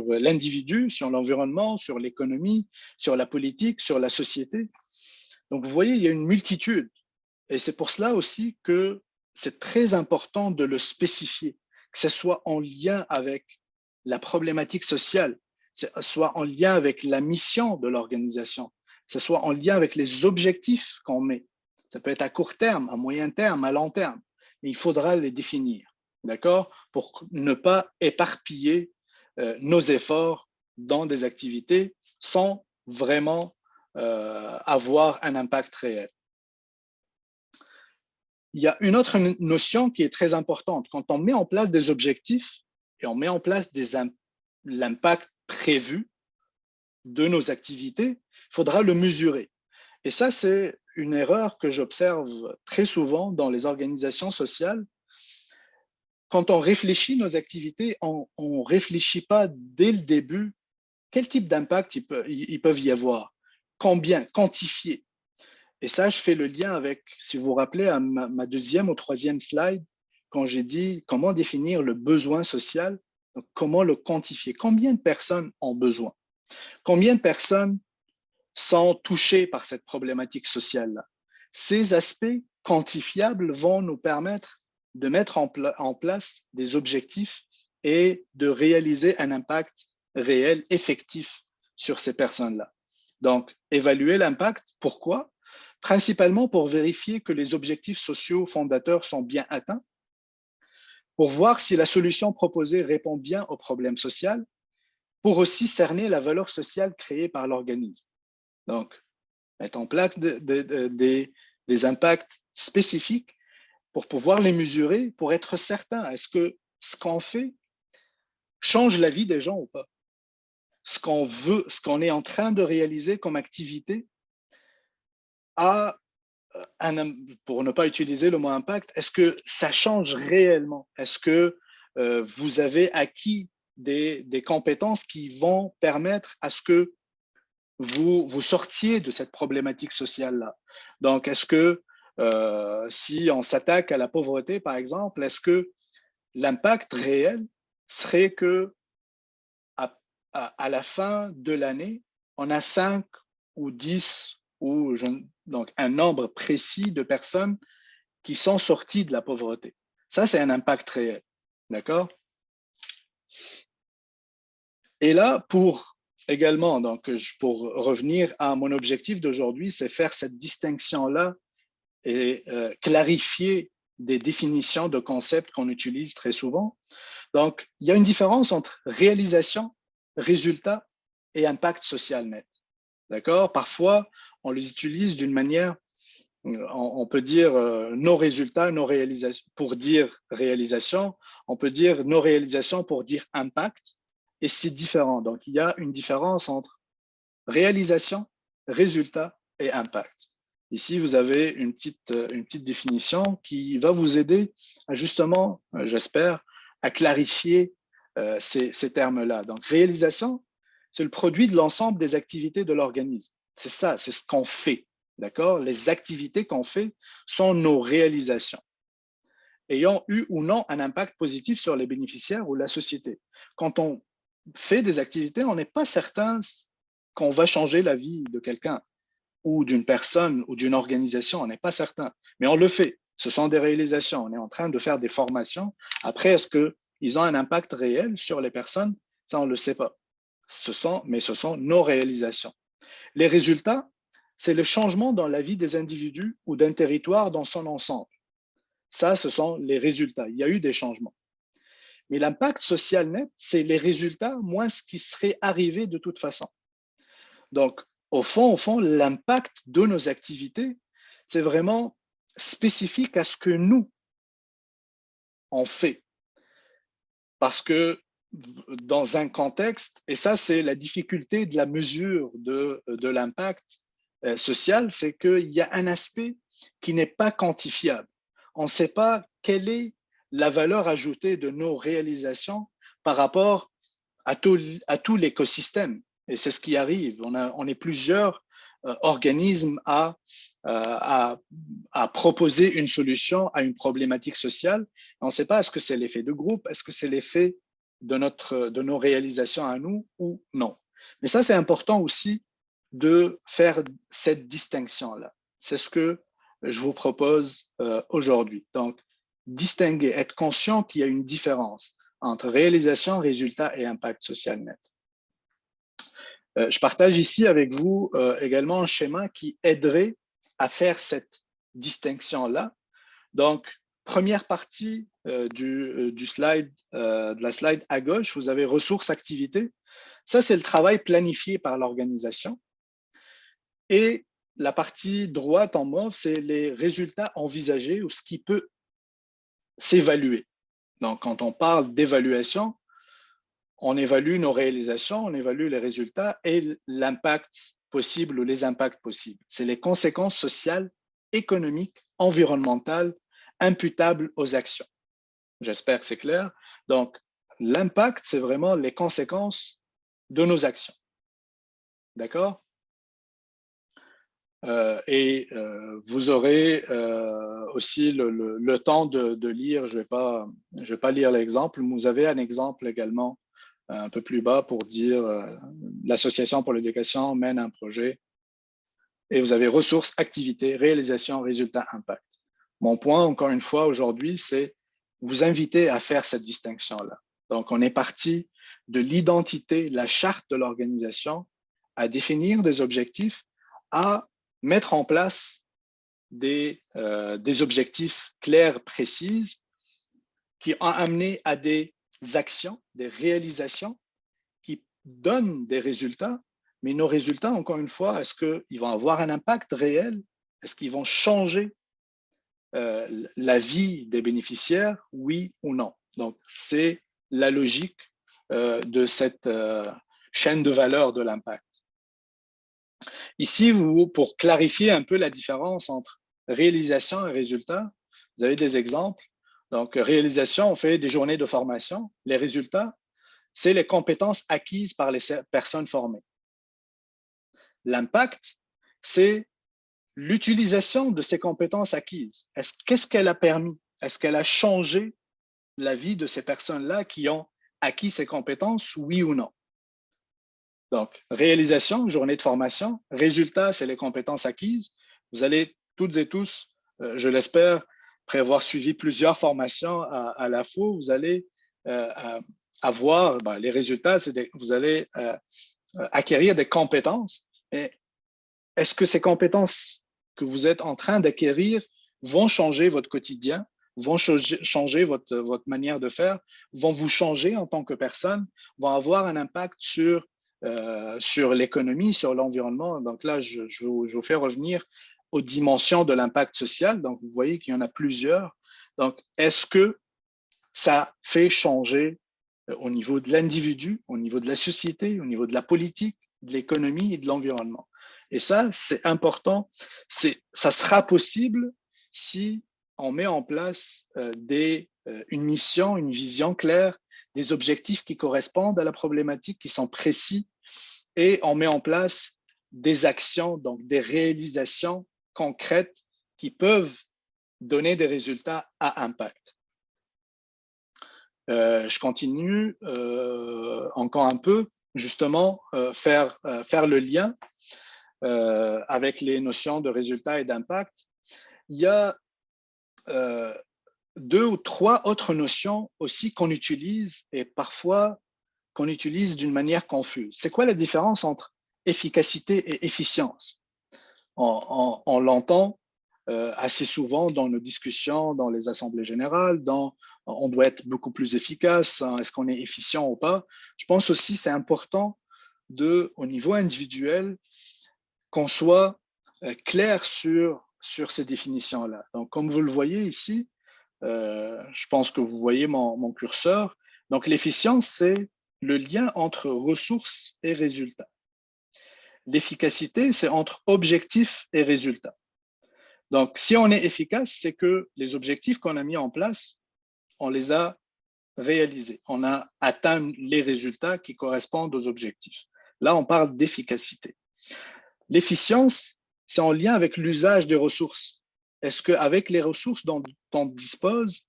l'individu, sur l'environnement, sur l'économie, sur la politique, sur la société. Donc, vous voyez, il y a une multitude. Et c'est pour cela aussi que c'est très important de le spécifier, que ce soit en lien avec la problématique sociale, que ce soit en lien avec la mission de l'organisation, que ce soit en lien avec les objectifs qu'on met. Ça peut être à court terme, à moyen terme, à long terme. Mais il faudra les définir, d'accord, pour ne pas éparpiller nos efforts dans des activités sans vraiment avoir un impact réel. Il y a une autre notion qui est très importante. Quand on met en place des objectifs et on met en place l'impact prévu de nos activités, il faudra le mesurer. Et ça, c'est une erreur que j'observe très souvent dans les organisations sociales. Quand on réfléchit nos activités, on ne réfléchit pas dès le début quel type d'impact ils peuvent y avoir, combien, quantifier. Et ça, je fais le lien avec, si vous vous rappelez, à ma deuxième ou troisième slide, quand j'ai dit comment définir le besoin social, donc comment le quantifier, combien de personnes ont besoin, combien de personnes sont touchées par cette problématique sociale-là. Ces aspects quantifiables vont nous permettre de mettre en place des objectifs et de réaliser un impact réel, effectif sur ces personnes-là. Donc, évaluer l'impact, pourquoi? Principalement pour vérifier que les objectifs sociaux fondateurs sont bien atteints, pour voir si la solution proposée répond bien au problème social, pour aussi cerner la valeur sociale créée par l'organisme. Donc, mettre en place des impacts spécifiques pour pouvoir les mesurer, pour être certain, est-ce que ce qu'on fait change la vie des gens ou pas? Ce qu'on veut, ce qu'on est en train de réaliser comme activité a pour ne pas utiliser le mot impact, est-ce que ça change réellement? Est-ce que vous avez acquis des compétences qui vont permettre à ce que vous sortiez de cette problématique sociale-là? Donc, est-ce que si on s'attaque à la pauvreté, par exemple, est-ce que l'impact réel serait que à la fin de l'année, on a 5 ou 10 ou donc un nombre précis de personnes qui sont sorties de la pauvreté. Ça, c'est un impact réel. D'accord? Et là, pour également, donc, pour revenir à mon objectif d'aujourd'hui, c'est faire cette distinction-là et clarifier des définitions de concepts qu'on utilise très souvent. Donc, il y a une différence entre réalisation, résultat et impact social net. D'accord? Parfois, on les utilise d'une manière, on peut dire nos résultats, nos réalisations pour dire réalisation, on peut dire nos réalisations pour dire impact, et c'est différent. Donc, il y a une différence entre réalisation, résultat et impact. Ici, vous avez une petite définition qui va vous aider à justement, j'espère, à clarifier ces termes-là. Donc, réalisation, c'est le produit de l'ensemble des activités de l'organisme. C'est ça, c'est ce qu'on fait. D'accord? Les activités qu'on fait sont nos réalisations, ayant eu ou non un impact positif sur les bénéficiaires ou la société. Quand on fait des activités, on n'est pas certain qu'on va changer la vie de quelqu'un ou d'une personne ou d'une organisation, on n'est pas certain, mais on le fait. Ce sont des réalisations. On est en train de faire des formations. Après, est-ce qu'ils ont un impact réel sur les personnes? Ça, on ne le sait pas. Mais ce sont nos réalisations. Les résultats, c'est le changement dans la vie des individus ou d'un territoire dans son ensemble. Ça, ce sont les résultats. Il y a eu des changements. Mais l'impact social net, c'est les résultats moins ce qui serait arrivé de toute façon. Donc, au fond, l'impact de nos activités, c'est vraiment spécifique à ce que nous, on fait. Parce que dans un contexte, et ça, c'est la difficulté de la mesure de l'impact social, c'est qu'il y a un aspect qui n'est pas quantifiable. On ne sait pas quelle est la valeur ajoutée de nos réalisations par rapport à tout l'écosystème. Et c'est ce qui arrive. On est plusieurs organismes à proposer une solution à une problématique sociale. On ne sait pas, est-ce que c'est l'effet de groupe, est-ce que c'est l'effet de nos réalisations à nous ou non. Mais ça, c'est important aussi de faire cette distinction-là. C'est ce que je vous propose aujourd'hui. Donc, distinguer, être conscient qu'il y a une différence entre réalisation, résultat et impact social net. Je partage ici avec vous également un schéma qui aiderait à faire cette distinction-là. Donc, première partie du slide, de la slide à gauche, vous avez ressources activités. Ça, c'est le travail planifié par l'organisation. Et la partie droite en mauve, c'est les résultats envisagés ou ce qui peut s'évaluer. Donc, quand on parle d'évaluation, on évalue nos réalisations, on évalue les résultats et l'impact possible ou les impacts possibles. C'est les conséquences sociales, économiques, environnementales, imputables aux actions. J'espère que c'est clair. Donc, l'impact, c'est vraiment les conséquences de nos actions. D'accord? Vous aurez aussi le temps de lire, je vais pas lire l'exemple, mais vous avez un exemple également un peu plus bas pour dire l'association pour l'éducation mène un projet et vous avez ressources, activités, réalisation, résultats, impact. Mon point, encore une fois, aujourd'hui, c'est vous inviter à faire cette distinction-là. Donc, on est parti de l'identité, la charte de l'organisation, à définir des objectifs, à mettre en place des objectifs clairs, précis, qui ont amené à des actions, des réalisations qui donnent des résultats, mais nos résultats, encore une fois, est-ce qu'ils vont avoir un impact réel? Est-ce qu'ils vont changer la vie des bénéficiaires, oui ou non? Donc, c'est la logique de cette chaîne de valeur de l'impact. Ici, pour clarifier un peu la différence entre réalisation et résultat, vous avez des exemples. Donc, réalisation, on fait des journées de formation. Les résultats, c'est les compétences acquises par les personnes formées. L'impact, c'est l'utilisation de ces compétences acquises. Qu'est-ce qu'elle a permis? Est-ce qu'elle a changé la vie de ces personnes-là qui ont acquis ces compétences, oui ou non? Donc, réalisation, journée de formation. Résultat, c'est les compétences acquises. Vous allez toutes et tous, je l'espère, après avoir suivi plusieurs formations à l'AFO, vous allez avoir les résultats, vous allez acquérir des compétences. Et est-ce que ces compétences que vous êtes en train d'acquérir vont changer votre quotidien, vont changer votre manière de faire, vont vous changer en tant que personne, vont avoir un impact sur l'économie, sur l'environnement? Donc là, je vous fais revenir aux dimensions de l'impact social. Donc, vous voyez qu'il y en a plusieurs. Donc, est-ce que ça fait changer au niveau de l'individu, au niveau de la société, au niveau de la politique, de l'économie et de l'environnement? Et ça, c'est important. Ça sera possible si on met en place une mission, une vision claire, des objectifs qui correspondent à la problématique, qui sont précis, et on met en place des actions, donc des réalisations concrètes qui peuvent donner des résultats à impact. Je continue encore un peu, justement, faire le lien avec les notions de résultats et d'impact. Il y a 2 ou 3 autres notions aussi qu'on utilise et parfois qu'on utilise d'une manière confuse. C'est quoi la différence entre efficacité et efficience? On l'entend assez souvent dans nos discussions, dans les assemblées générales, on doit être beaucoup plus efficace, hein, est-ce qu'on est efficient ou pas? Je pense aussi c'est important au niveau individuel, qu'on soit clair sur ces définitions-là. Donc, comme vous le voyez ici, je pense que vous voyez mon curseur. Donc, l'efficience, c'est le lien entre ressources et résultats. L'efficacité, c'est entre objectifs et résultats. Donc, si on est efficace, c'est que les objectifs qu'on a mis en place, on les a réalisés. On a atteint les résultats qui correspondent aux objectifs. Là, on parle d'efficacité. L'efficience, c'est en lien avec l'usage des ressources. Est-ce qu'avec les ressources dont on dispose,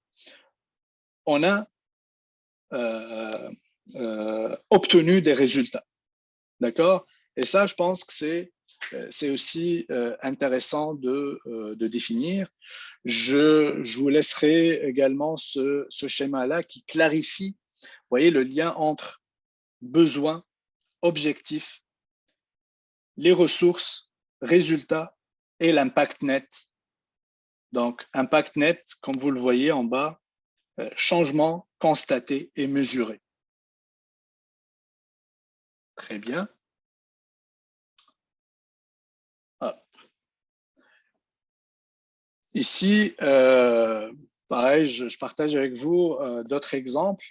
on a obtenu des résultats? D'accord? Et ça, je pense que c'est aussi intéressant de définir. Je vous laisserai également ce schéma-là qui clarifie, vous voyez, le lien entre besoins, objectifs, les ressources, résultats et l'impact net. Donc, impact net, comme vous le voyez en bas, changement constaté et mesuré. Très bien. Hop. Ici, pareil, je partage avec vous d'autres exemples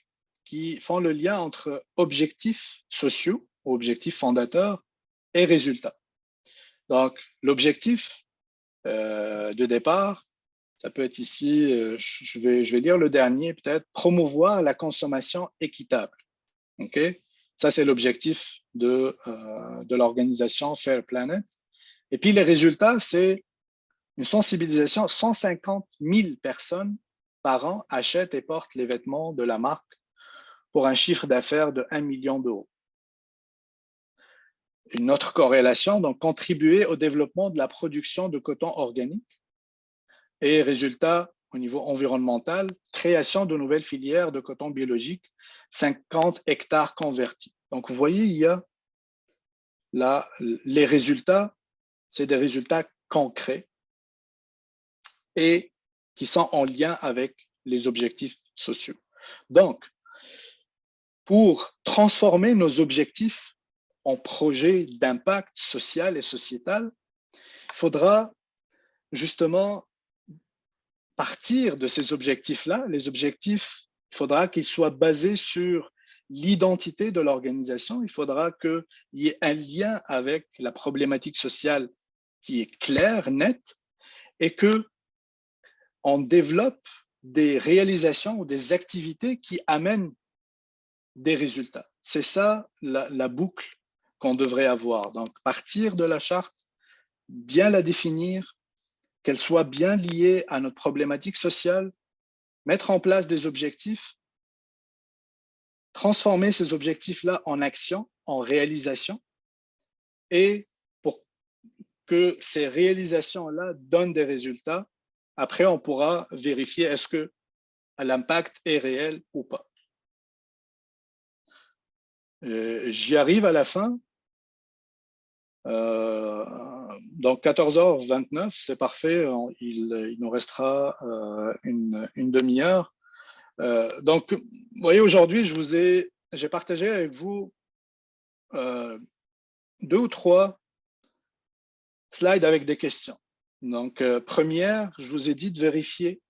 qui font le lien entre objectifs sociaux, objectifs fondateurs, et résultats. Donc, l'objectif de départ, ça peut être ici, je vais lire le dernier peut-être, promouvoir la consommation équitable. Okay? Ça, c'est l'objectif de l'organisation Fair Planet. Et puis, les résultats, c'est une sensibilisation. 150 000 personnes par an achètent et portent les vêtements de la marque pour un chiffre d'affaires de 1 million d'euros. Une autre corrélation, donc contribuer au développement de la production de coton organique. Et résultat, au niveau environnemental, création de nouvelles filières de coton biologique, 50 hectares convertis. Donc, vous voyez, il y a là, les résultats, c'est des résultats concrets et qui sont en lien avec les objectifs sociaux. Donc, pour transformer nos objectifs en projets d'impact social et sociétal, il faudra justement partir de ces objectifs-là. Les objectifs, il faudra qu'ils soient basés sur l'identité de l'organisation, il faudra qu'il y ait un lien avec la problématique sociale qui est claire, nette, et qu'on développe des réalisations ou des activités qui amènent des résultats. C'est ça la boucle qu'on devrait avoir. Donc, partir de la charte, bien la définir, qu'elle soit bien liée à notre problématique sociale, mettre en place des objectifs, transformer ces objectifs-là en action, en réalisation, et pour que ces réalisations-là donnent des résultats, après, on pourra vérifier est-ce que l'impact est réel ou pas. J'y arrive à la fin. Donc 14h29, c'est parfait. Il nous restera une demi-heure. Donc, vous voyez, aujourd'hui, j'ai partagé avec vous 2 ou 3 slides avec des questions. Donc, première, je vous ai dit de vérifier,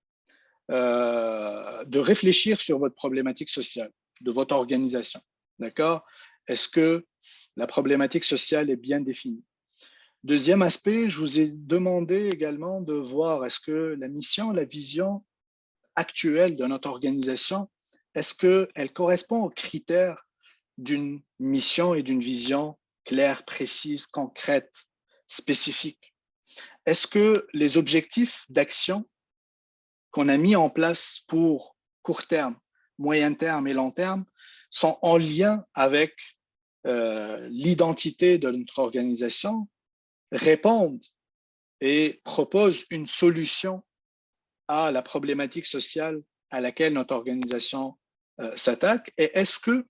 de réfléchir sur votre problématique sociale, de votre organisation. D'accord? Est-ce que la problématique sociale est bien définie? Deuxième aspect, je vous ai demandé également de voir est-ce que la mission, la vision actuelle de notre organisation, est-ce qu'elle correspond aux critères d'une mission et d'une vision claire, précise, concrète, spécifique? Est-ce que les objectifs d'action qu'on a mis en place pour court terme, moyen terme et long terme sont en lien avec l'identité de notre organisation, répondent et proposent une solution à la problématique sociale à laquelle notre organisation s'attaque? Et est-ce que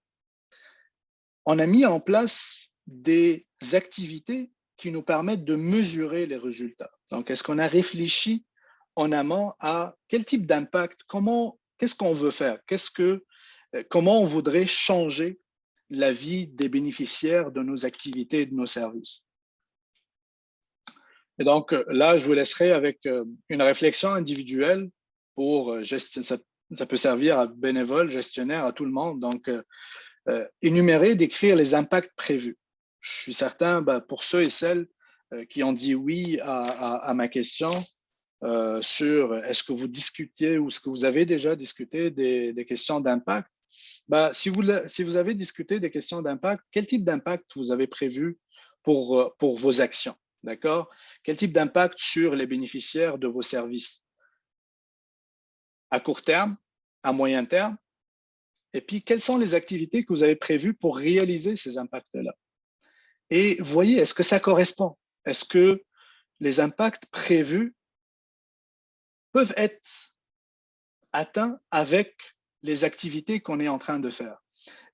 on a mis en place des activités qui nous permettent de mesurer les résultats? Donc, est-ce qu'on a réfléchi en amont à quel type d'impact, qu'est-ce qu'on veut faire, comment on voudrait changer la vie des bénéficiaires de nos activités et de nos services? Et donc là, je vous laisserai avec une réflexion individuelle pour ça peut servir à bénévoles, gestionnaires, à tout le monde. Donc, énumérer, décrire les impacts prévus. Je suis certain, pour ceux et celles qui ont dit oui à ma question sur est-ce que vous discutiez ou est-ce que vous avez déjà discuté des questions d'impact, si vous avez discuté des questions d'impact, quel type d'impact vous avez prévu pour vos actions? D'accord? Quel type d'impact sur les bénéficiaires de vos services? À court terme, à moyen terme? Et puis, quelles sont les activités que vous avez prévues pour réaliser ces impacts-là? Et voyez, est-ce que ça correspond? Est-ce que les impacts prévus peuvent être atteints avec les activités qu'on est en train de faire?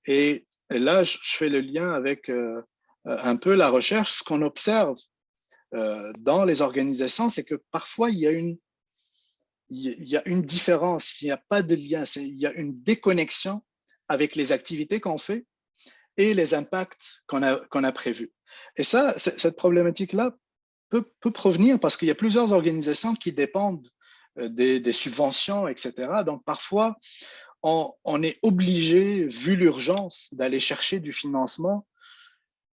Et là, je fais le lien avec un peu la recherche. Ce qu'on observe dans les organisations, c'est que parfois, il y a une différence, il n'y a pas de lien, il y a une déconnexion avec les activités qu'on fait et les impacts qu'on a prévus. Et ça, cette problématique-là peut provenir parce qu'il y a plusieurs organisations qui dépendent des subventions, etc. Donc, parfois, on est obligé, vu l'urgence, d'aller chercher du financement,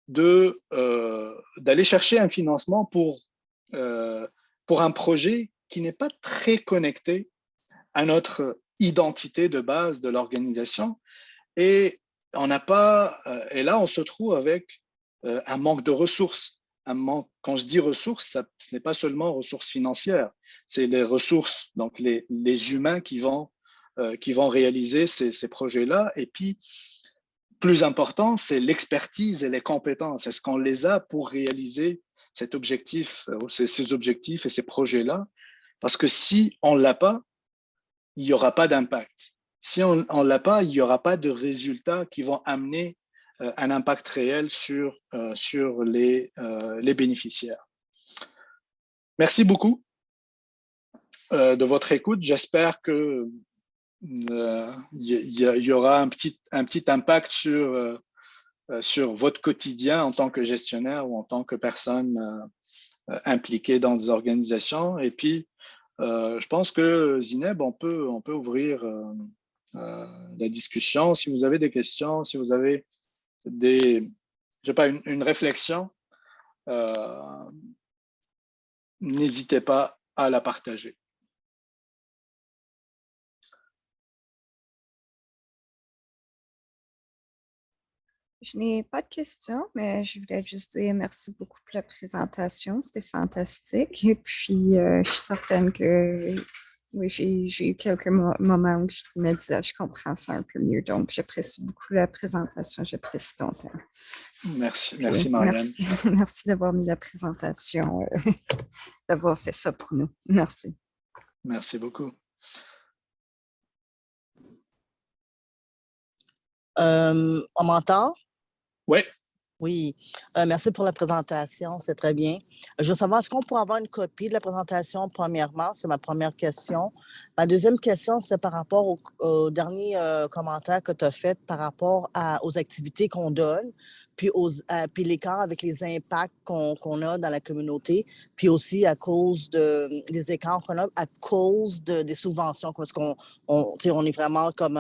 d'aller chercher un financement pour un projet qui n'est pas très connecté à notre identité de base de l'organisation. Et on n'a pas, et là, on se trouve avec un manque de ressources. Quand je dis ressources, ce n'est pas seulement ressources financières, c'est les ressources, donc les humains qui vont réaliser ces projets-là. Et puis, plus important, c'est l'expertise et les compétences. Est-ce qu'on les a pour réaliser cet objectif, ces objectifs et ces projets-là? Parce que si on ne l'a pas, il n'y aura pas d'impact. Si on ne l'a pas, il n'y aura pas de résultats qui vont amener un impact réel sur les bénéficiaires. Merci beaucoup de votre écoute. J'espère que il y aura un petit impact sur votre quotidien en tant que gestionnaire ou en tant que personne impliquée dans des organisations. Et puis, je pense que Zineb, on peut ouvrir la discussion. Si vous avez des questions, si vous avez je sais pas, une réflexion, n'hésitez pas à la partager. Je n'ai pas de questions, mais je voulais juste dire merci beaucoup pour la présentation. C'était fantastique. Et puis, je suis certaine que oui, j'ai eu quelques moments où je me disais, je comprends ça un peu mieux. Donc, j'apprécie beaucoup la présentation. J'apprécie ton temps. Merci, Puis, merci Marianne. merci d'avoir mis la présentation, d'avoir fait ça pour nous. Merci. Merci beaucoup. On m'entend? Oui. Oui. Merci pour la présentation. C'est très bien. Je veux savoir, est-ce qu'on pourrait avoir une copie de la présentation, premièrement? C'est ma première question. Ma deuxième question, c'est par rapport au dernier commentaire que tu as fait par rapport aux activités qu'on donne, puis l'écart avec les impacts qu'on a dans la communauté, puis aussi à cause des écarts qu'on a à cause des subventions. Parce on est vraiment comme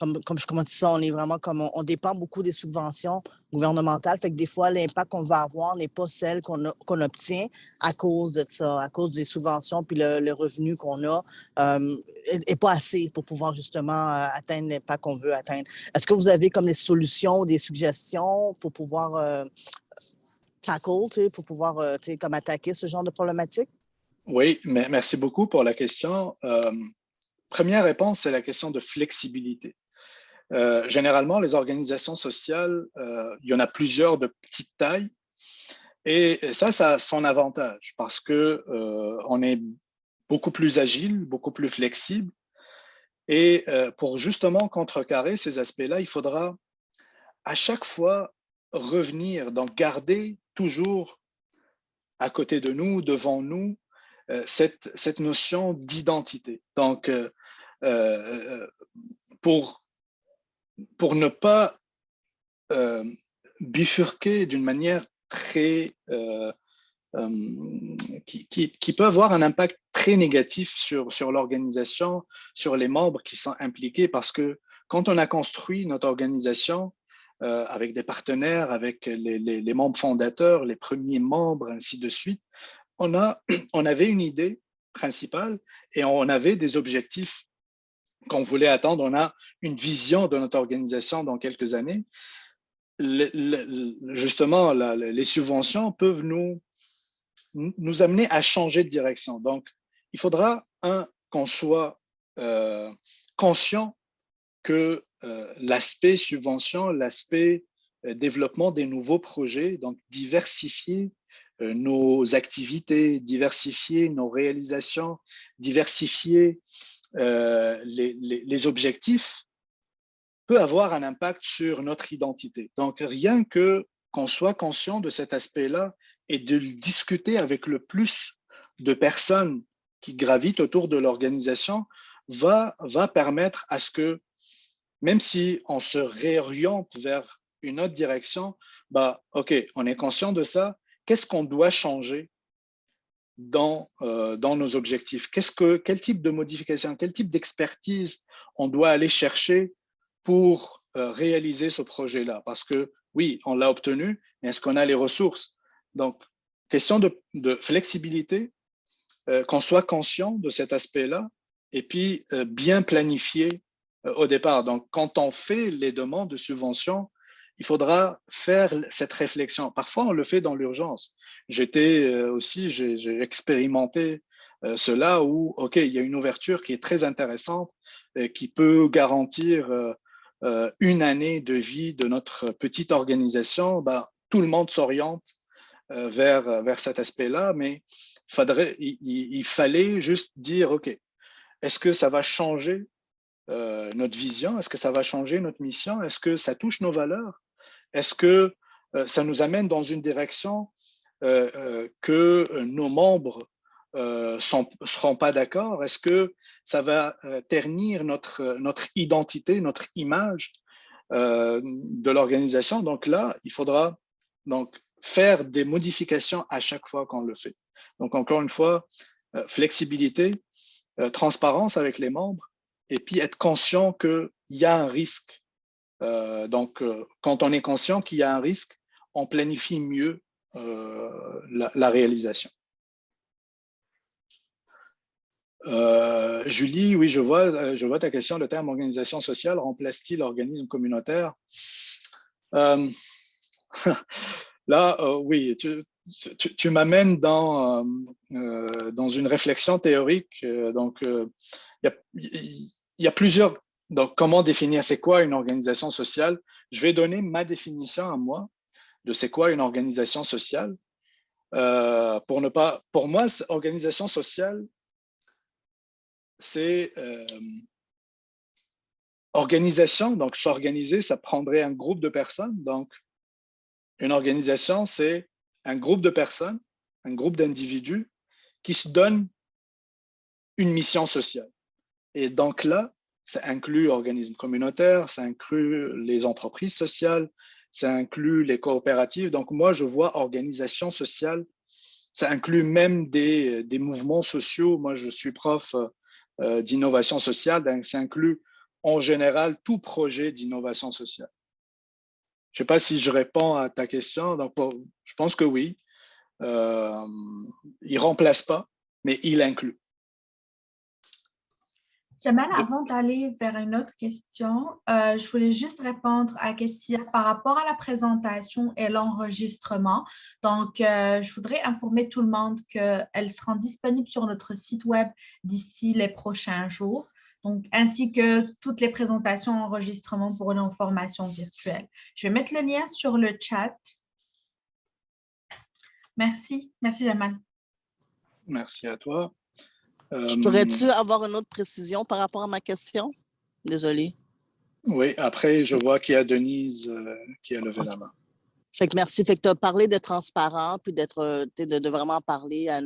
je dis ça, on est vraiment on dépend beaucoup des subventions gouvernementales. Fait que des fois, l'impact qu'on va avoir n'est pas celle qu'on obtient à cause de ça, à cause des subventions, puis le revenu qu'on a est pas assez pour pouvoir justement atteindre l'impact qu'on veut atteindre. Est-ce que vous avez comme des solutions, des suggestions pour pouvoir tackle, pour pouvoir comme attaquer ce genre de problématique? Oui, mais merci beaucoup pour la question. Première réponse, c'est la question de flexibilité. Généralement, les organisations sociales, il y en a plusieurs de petite taille, et ça a son avantage parce que on est beaucoup plus agile, beaucoup plus flexible, et pour justement contrecarrer ces aspects-là, il faudra à chaque fois revenir, donc garder toujours à côté de nous, devant nous, cette notion d'identité. Donc, pour ne pas bifurquer d'une manière très qui peut avoir un impact très négatif sur l'organisation, sur les membres qui sont impliqués, parce que quand on a construit notre organisation avec des partenaires, avec les membres fondateurs, les premiers membres, ainsi de suite, on avait une idée principale et on avait des objectifs qu'on voulait atteindre. On a une vision de notre organisation dans quelques années. Justement, les subventions peuvent nous amener à changer de direction. Donc, il faudra, qu'on soit conscient que l'aspect subvention, l'aspect développement des nouveaux projets, donc diversifier nos activités, diversifier nos réalisations, diversifier les objectifs, peut avoir un impact sur notre identité. Donc, rien qu'on soit conscient de cet aspect-là et de le discuter avec le plus de personnes qui gravitent autour de l'organisation va permettre à ce que, même si on se réoriente vers une autre direction, OK, on est conscient de ça, qu'est-ce qu'on doit changer dans nos objectifs? Quel type de modification, quel type d'expertise on doit aller chercher pour réaliser ce projet-là? Parce que oui, on l'a obtenu, mais est-ce qu'on a les ressources? Donc, question de flexibilité, qu'on soit conscient de cet aspect-là et puis bien planifier au départ. Donc, quand on fait les demandes de subventions, il faudra faire cette réflexion. Parfois, on le fait dans l'urgence. J'ai expérimenté cela où, OK, il y a une ouverture qui est très intéressante, qui peut garantir une année de vie de notre petite organisation. Tout le monde s'oriente vers cet aspect-là, mais il fallait juste dire, OK, est-ce que ça va changer notre vision? Est-ce que ça va changer notre mission? Est-ce que ça touche nos valeurs? Est-ce que ça nous amène dans une direction que nos membres seront pas d'accord? Est-ce que ça va ternir notre identité, notre image de l'organisation? Donc là, il faudra faire des modifications à chaque fois qu'on le fait. Donc encore une fois, flexibilité, transparence avec les membres et puis être conscient qu'il y a un risque. Quand on est conscient qu'il y a un risque, on planifie mieux la réalisation. Julie, oui, je vois ta question. Le terme organisation sociale remplace-t-il organisme communautaire? Là, oui, tu m'amènes dans une réflexion théorique. Il y a plusieurs. Donc, comment définir c'est quoi une organisation sociale? Je vais donner ma définition à moi de c'est quoi une organisation sociale. Pour moi, organisation sociale, c'est organisation. Donc, s'organiser, ça prendrait un groupe de personnes. Donc, une organisation, c'est un groupe de personnes, un groupe d'individus qui se donnent une mission sociale. Et donc là, ça inclut organismes communautaires, ça inclut les entreprises sociales, ça inclut les coopératives. Donc moi, je vois organisation sociale, ça inclut même des mouvements sociaux. Moi, je suis prof d'innovation sociale, donc ça inclut en général tout projet d'innovation sociale. Je ne sais pas si je réponds à ta question. Donc, je pense que oui. Il ne remplace pas, mais il inclut. Jamal, avant d'aller vers une autre question, je voulais juste répondre à la question par rapport à la présentation et l'enregistrement. Donc, je voudrais informer tout le monde qu'elles seront disponibles sur notre site web d'ici les prochains jours. Donc, ainsi que toutes les présentations enregistrement pour nos formations virtuelles. Je vais mettre le lien sur le chat. Merci. Merci, Jamal. Merci à toi. Pourrais-tu avoir une autre précision par rapport à ma question? Désolée. Oui, après, je vois qu'il y a Denise qui a levé la main. Fait que merci. Fait que tu as parlé d'être transparent puis de vraiment parler à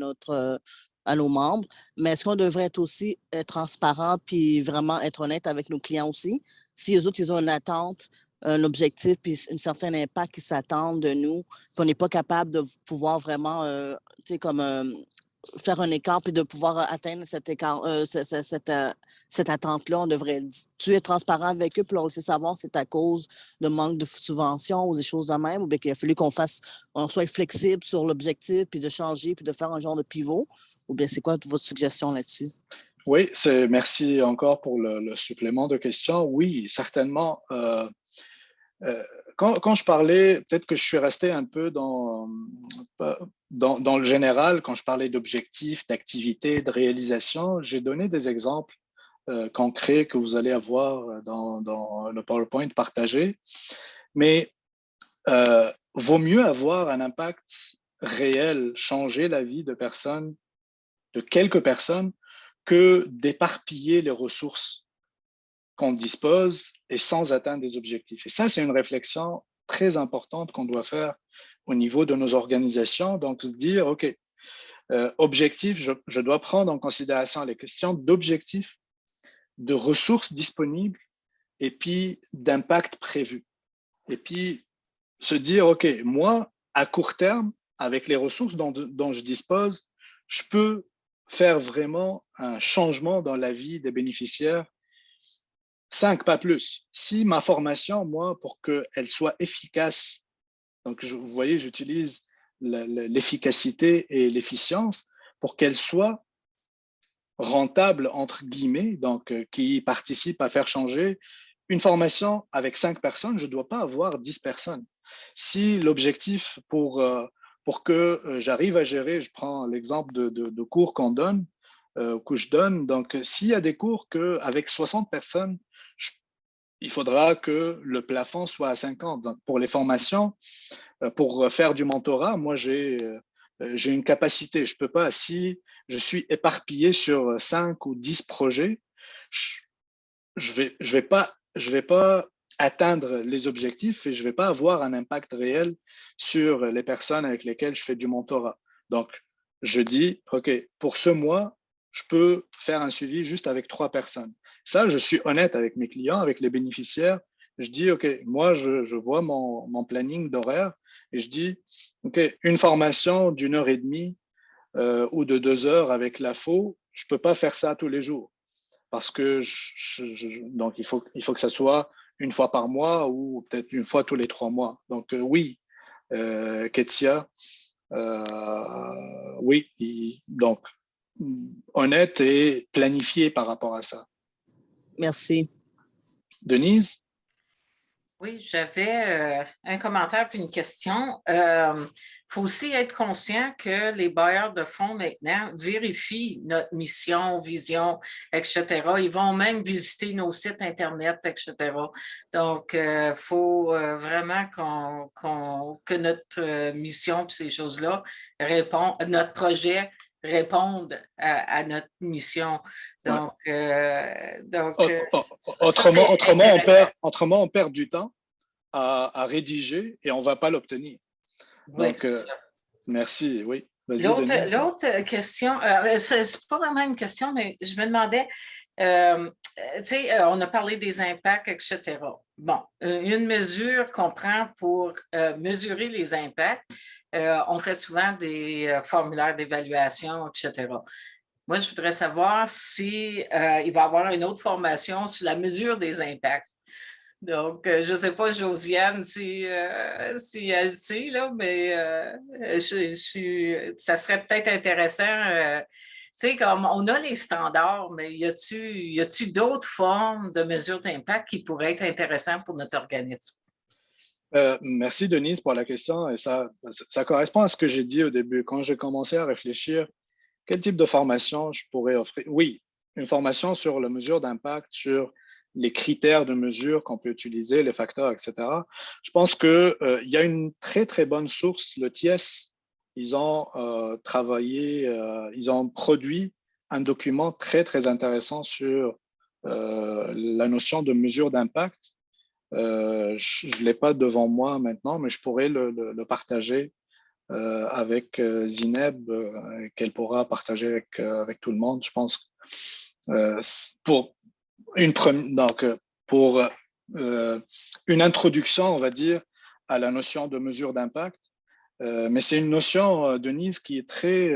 nos membres. Mais est-ce qu'on devrait être aussi transparent puis vraiment être honnête avec nos clients aussi? Si eux autres, ils ont une attente, un objectif puis un certain impact qu'ils s'attendent de nous, puis on n'est pas capable de pouvoir vraiment, faire un écart puis de pouvoir atteindre cet écart, cette attente-là, on devrait tu es transparent avec eux puis leur laisser savoir c'est à cause de manque de subventions ou des choses de même, ou bien qu'il a fallu qu'on soit flexible sur l'objectif puis de changer puis de faire un genre de pivot, ou bien c'est quoi votre suggestion là-dessus? Oui, merci encore pour le supplément de questions. Oui, certainement. Quand je parlais, peut-être que je suis resté un peu dans le général, quand je parlais d'objectifs, d'activités, de réalisation, j'ai donné des exemples concrets que vous allez avoir dans le PowerPoint partagé. Mais vaut mieux avoir un impact réel, changer la vie de personnes, de quelques personnes, que d'éparpiller les ressources qu'on dispose et sans atteindre des objectifs. Et ça, c'est une réflexion très importante qu'on doit faire au niveau de nos organisations. Donc, se dire, OK, objectif, je dois prendre en considération les questions d'objectifs, de ressources disponibles et puis d'impact prévu. Et puis, se dire, OK, moi, à court terme, avec les ressources dont je dispose, je peux faire vraiment un changement dans la vie des bénéficiaires. 5, pas plus. Si ma formation, moi, pour qu'elle soit efficace, donc vous voyez, j'utilise l'efficacité et l'efficience pour qu'elle soit rentable, entre guillemets, donc qui participe à faire changer. Une formation avec 5 personnes, je ne dois pas avoir 10 personnes. Si l'objectif pour que j'arrive à gérer, je prends l'exemple de cours qu'on donne, que je donne, donc s'il y a des cours qu'avec 60 personnes, il faudra que le plafond soit à 50. Donc, pour les formations, pour faire du mentorat, moi, j'ai une capacité. Je peux pas, si je suis éparpillé sur 5 ou 10 projets, je vais pas atteindre les objectifs et je vais pas avoir un impact réel sur les personnes avec lesquelles je fais du mentorat. Donc, je dis, OK, pour ce mois, je peux faire un suivi juste avec 3 personnes. Ça, je suis honnête avec mes clients, avec les bénéficiaires. Je dis, OK, moi, je vois mon planning d'horaire et je dis, OK, une formation d'1h30 ou de 2 heures avec l'AFO, je ne peux pas faire ça tous les jours. parce que donc il faut que ça soit une fois par mois ou peut-être une fois tous les 3 mois. Donc oui, Ketsia, oui, donc honnête et planifié par rapport à ça. Merci. Denise? Oui, j'avais un commentaire puis une question. Il faut aussi être conscient que les bailleurs de fonds maintenant vérifient notre mission, vision, etc. Ils vont même visiter nos sites Internet, etc. Donc, il faut vraiment que notre mission et ces choses-là répondent, notre projet réponde à notre mission. Donc, autrement, on perd du temps à rédiger et on ne va pas l'obtenir. Oui, donc, merci. Oui. L'autre question, c'est pas vraiment une question, mais je me demandais, on a parlé des impacts, etc. Bon, une mesure qu'on prend pour mesurer les impacts, on fait souvent des formulaires d'évaluation, etc. Moi, je voudrais savoir si il va y avoir une autre formation sur la mesure des impacts. Donc, je ne sais pas, Josiane, si elle sait, là, mais ça serait peut-être intéressant. Tu sais, comme on a les standards, mais y a-t-il d'autres formes de mesure d'impact qui pourraient être intéressantes pour notre organisme? Merci, Denise, pour la question. Et ça correspond à ce que j'ai dit au début. Quand j'ai commencé à réfléchir, quel type de formation je pourrais offrir? Oui, une formation sur la mesure d'impact, sur les critères de mesure qu'on peut utiliser, les facteurs, etc. Je pense qu'il y a une très, très bonne source, le TIES. Ils ont ils ont produit un document très, très intéressant sur la notion de mesure d'impact. Je ne l'ai pas devant moi maintenant, mais je pourrais le partager avec Zineb, qu'elle pourra partager avec tout le monde, je pense. Pour une introduction, on va dire, à la notion de mesure d'impact. Mais c'est une notion, Denise, qui est très...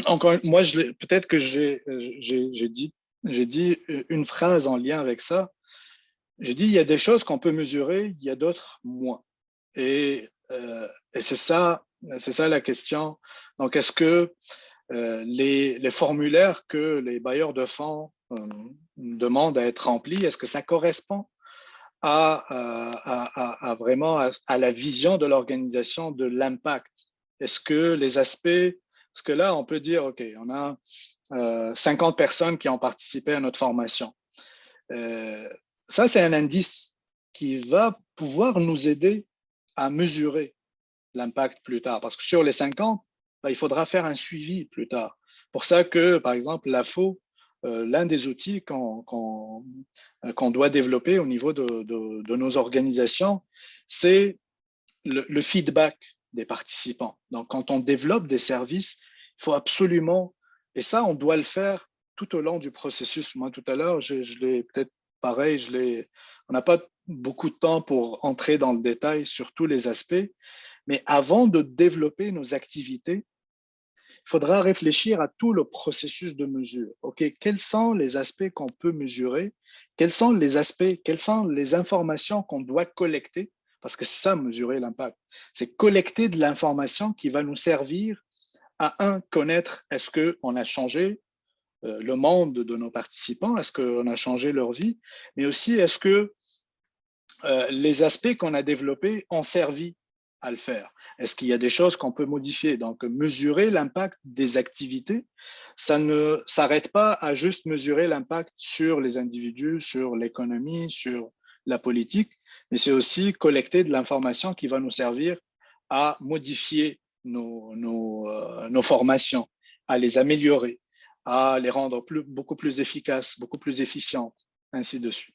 encore, moi, peut-être que j'ai dit une phrase en lien avec ça. J'ai dit, il y a des choses qu'on peut mesurer, il y a d'autres moins. Et c'est ça la question. Donc, est-ce que les formulaires que les bailleurs de fonds demandent à être remplis, est-ce que ça correspond vraiment à la vision de l'organisation de l'impact? Est-ce que les aspects, parce que là, on peut dire, OK, on a 50 personnes qui ont participé à notre formation. Ça, c'est un indice qui va pouvoir nous aider à mesurer l'impact plus tard. Parce que sur les 50, il faudra faire un suivi plus tard. Pour ça que, par exemple, l'AFO, l'un des outils qu'on doit développer au niveau de nos organisations, c'est le feedback des participants. Donc, quand on développe des services, il faut absolument, et ça, on doit le faire tout au long du processus. Moi, tout à l'heure, je l'ai peut-être pareil, on n'a pas beaucoup de temps pour entrer dans le détail sur tous les aspects, mais avant de développer nos activités, il faudra réfléchir à tout le processus de mesure. OK, quels sont les aspects qu'on peut mesurer? Quels sont les aspects, quelles sont les informations qu'on doit collecter? Parce que c'est ça, mesurer l'impact. C'est collecter de l'information qui va nous servir à, connaître est-ce qu'on a changé le monde de nos participants, est-ce qu'on a changé leur vie, mais aussi est-ce que les aspects qu'on a développés ont servi à le faire. Est-ce qu'il y a des choses qu'on peut modifier? Donc, mesurer l'impact des activités, ça ne s'arrête pas à juste mesurer l'impact sur les individus, sur l'économie, sur la politique, mais c'est aussi collecter de l'information qui va nous servir à modifier nos formations, à les améliorer, à les rendre beaucoup plus efficaces, beaucoup plus efficientes, ainsi de suite.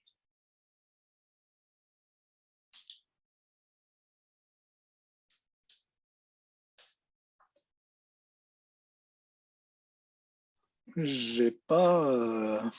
J'ai pas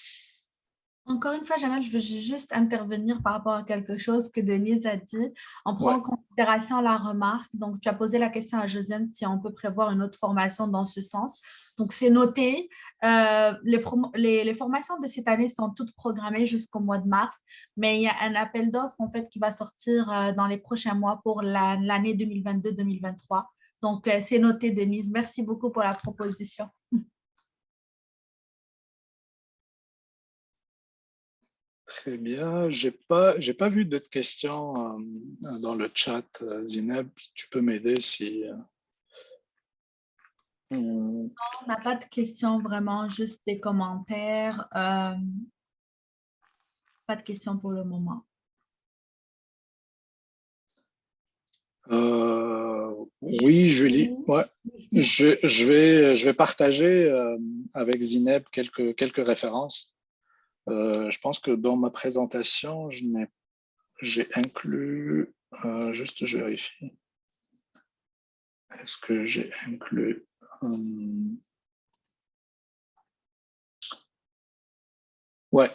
Encore une fois, Jamel, je veux juste intervenir par rapport à quelque chose que Denise a dit. On prend Ouais. en considération la remarque. Donc, tu as posé la question à Josiane si on peut prévoir une autre formation dans ce sens. Donc, c'est noté. Les formations de cette année sont toutes programmées jusqu'au mois de mars, mais il y a un appel d'offres en fait qui va sortir dans les prochains mois pour l'année 2022-2023. Donc, c'est noté, Denise. Merci beaucoup pour la proposition. Très bien. J'ai pas vu d'autres questions dans le chat. Zineb, tu peux m'aider si. On n'a pas de questions vraiment, juste des commentaires. Pas de questions pour le moment. Oui, Julie. Ouais. Je vais partager avec Zineb quelques références. Je pense que dans ma présentation, j'ai inclus, juste je vérifie. Est-ce que j'ai inclus ouais.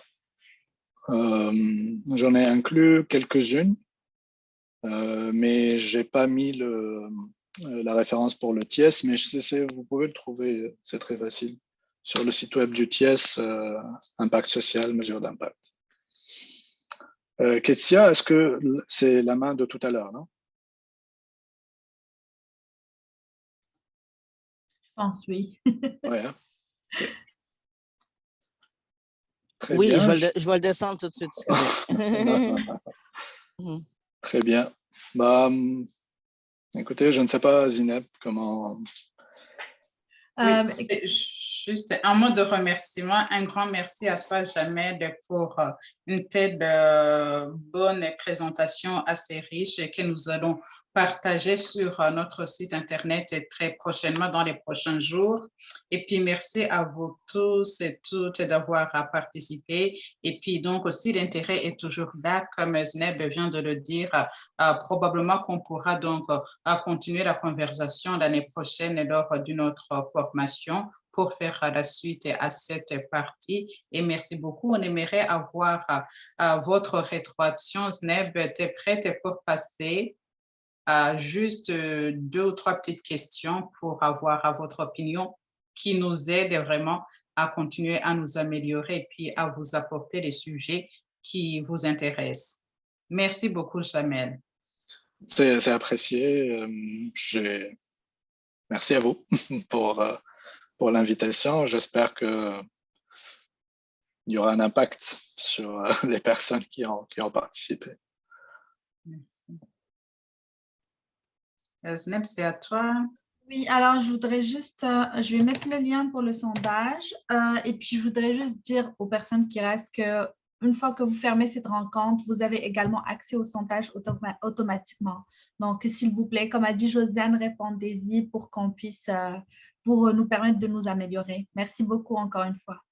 J'en ai inclus quelques-unes, mais j'ai pas mis la référence pour le TIES, mais vous pouvez le trouver, c'est très facile. Sur le site web du TIES, impact social, mesure d'impact. Ketsia, est-ce que c'est la main de tout à l'heure, non? Je pense, oui. Ouais, hein? Okay. Très Oui, bien. je vais le descendre tout de suite. Très bien. Bah, écoutez, je ne sais pas, Zineb, comment... Oui, c'est juste un mot de remerciement. Un grand merci à toi, Jamel, pour une telle bonne présentation assez riche que nous allons partager sur notre site Internet très prochainement, dans les prochains jours. Et puis, merci à vous tous et toutes d'avoir participé. Et puis, donc aussi, l'intérêt est toujours là, comme Zineb vient de le dire. Probablement qu'on pourra donc continuer la conversation l'année prochaine lors d'une autre formation pour faire la suite à cette partie. Et merci beaucoup. On aimerait avoir votre rétroaction. Zineb, tu es prête pour passer juste 2 ou 3 petites questions pour avoir votre opinion qui nous aide vraiment à continuer à nous améliorer et puis à vous apporter les sujets qui vous intéressent. Merci beaucoup, Jamel. C'est apprécié. Merci à vous pour l'invitation. J'espère qu'il y aura un impact sur les personnes qui ont participé. Merci. Zineb, c'est à toi. Oui, alors je voudrais juste, je vais mettre le lien pour le sondage et puis je voudrais juste dire aux personnes qui restent que une fois que vous fermez cette rencontre, vous avez également accès au sondage automatiquement. Donc, s'il vous plaît, comme a dit Josiane, répondez-y pour qu'on puisse, pour nous permettre de nous améliorer. Merci beaucoup encore une fois.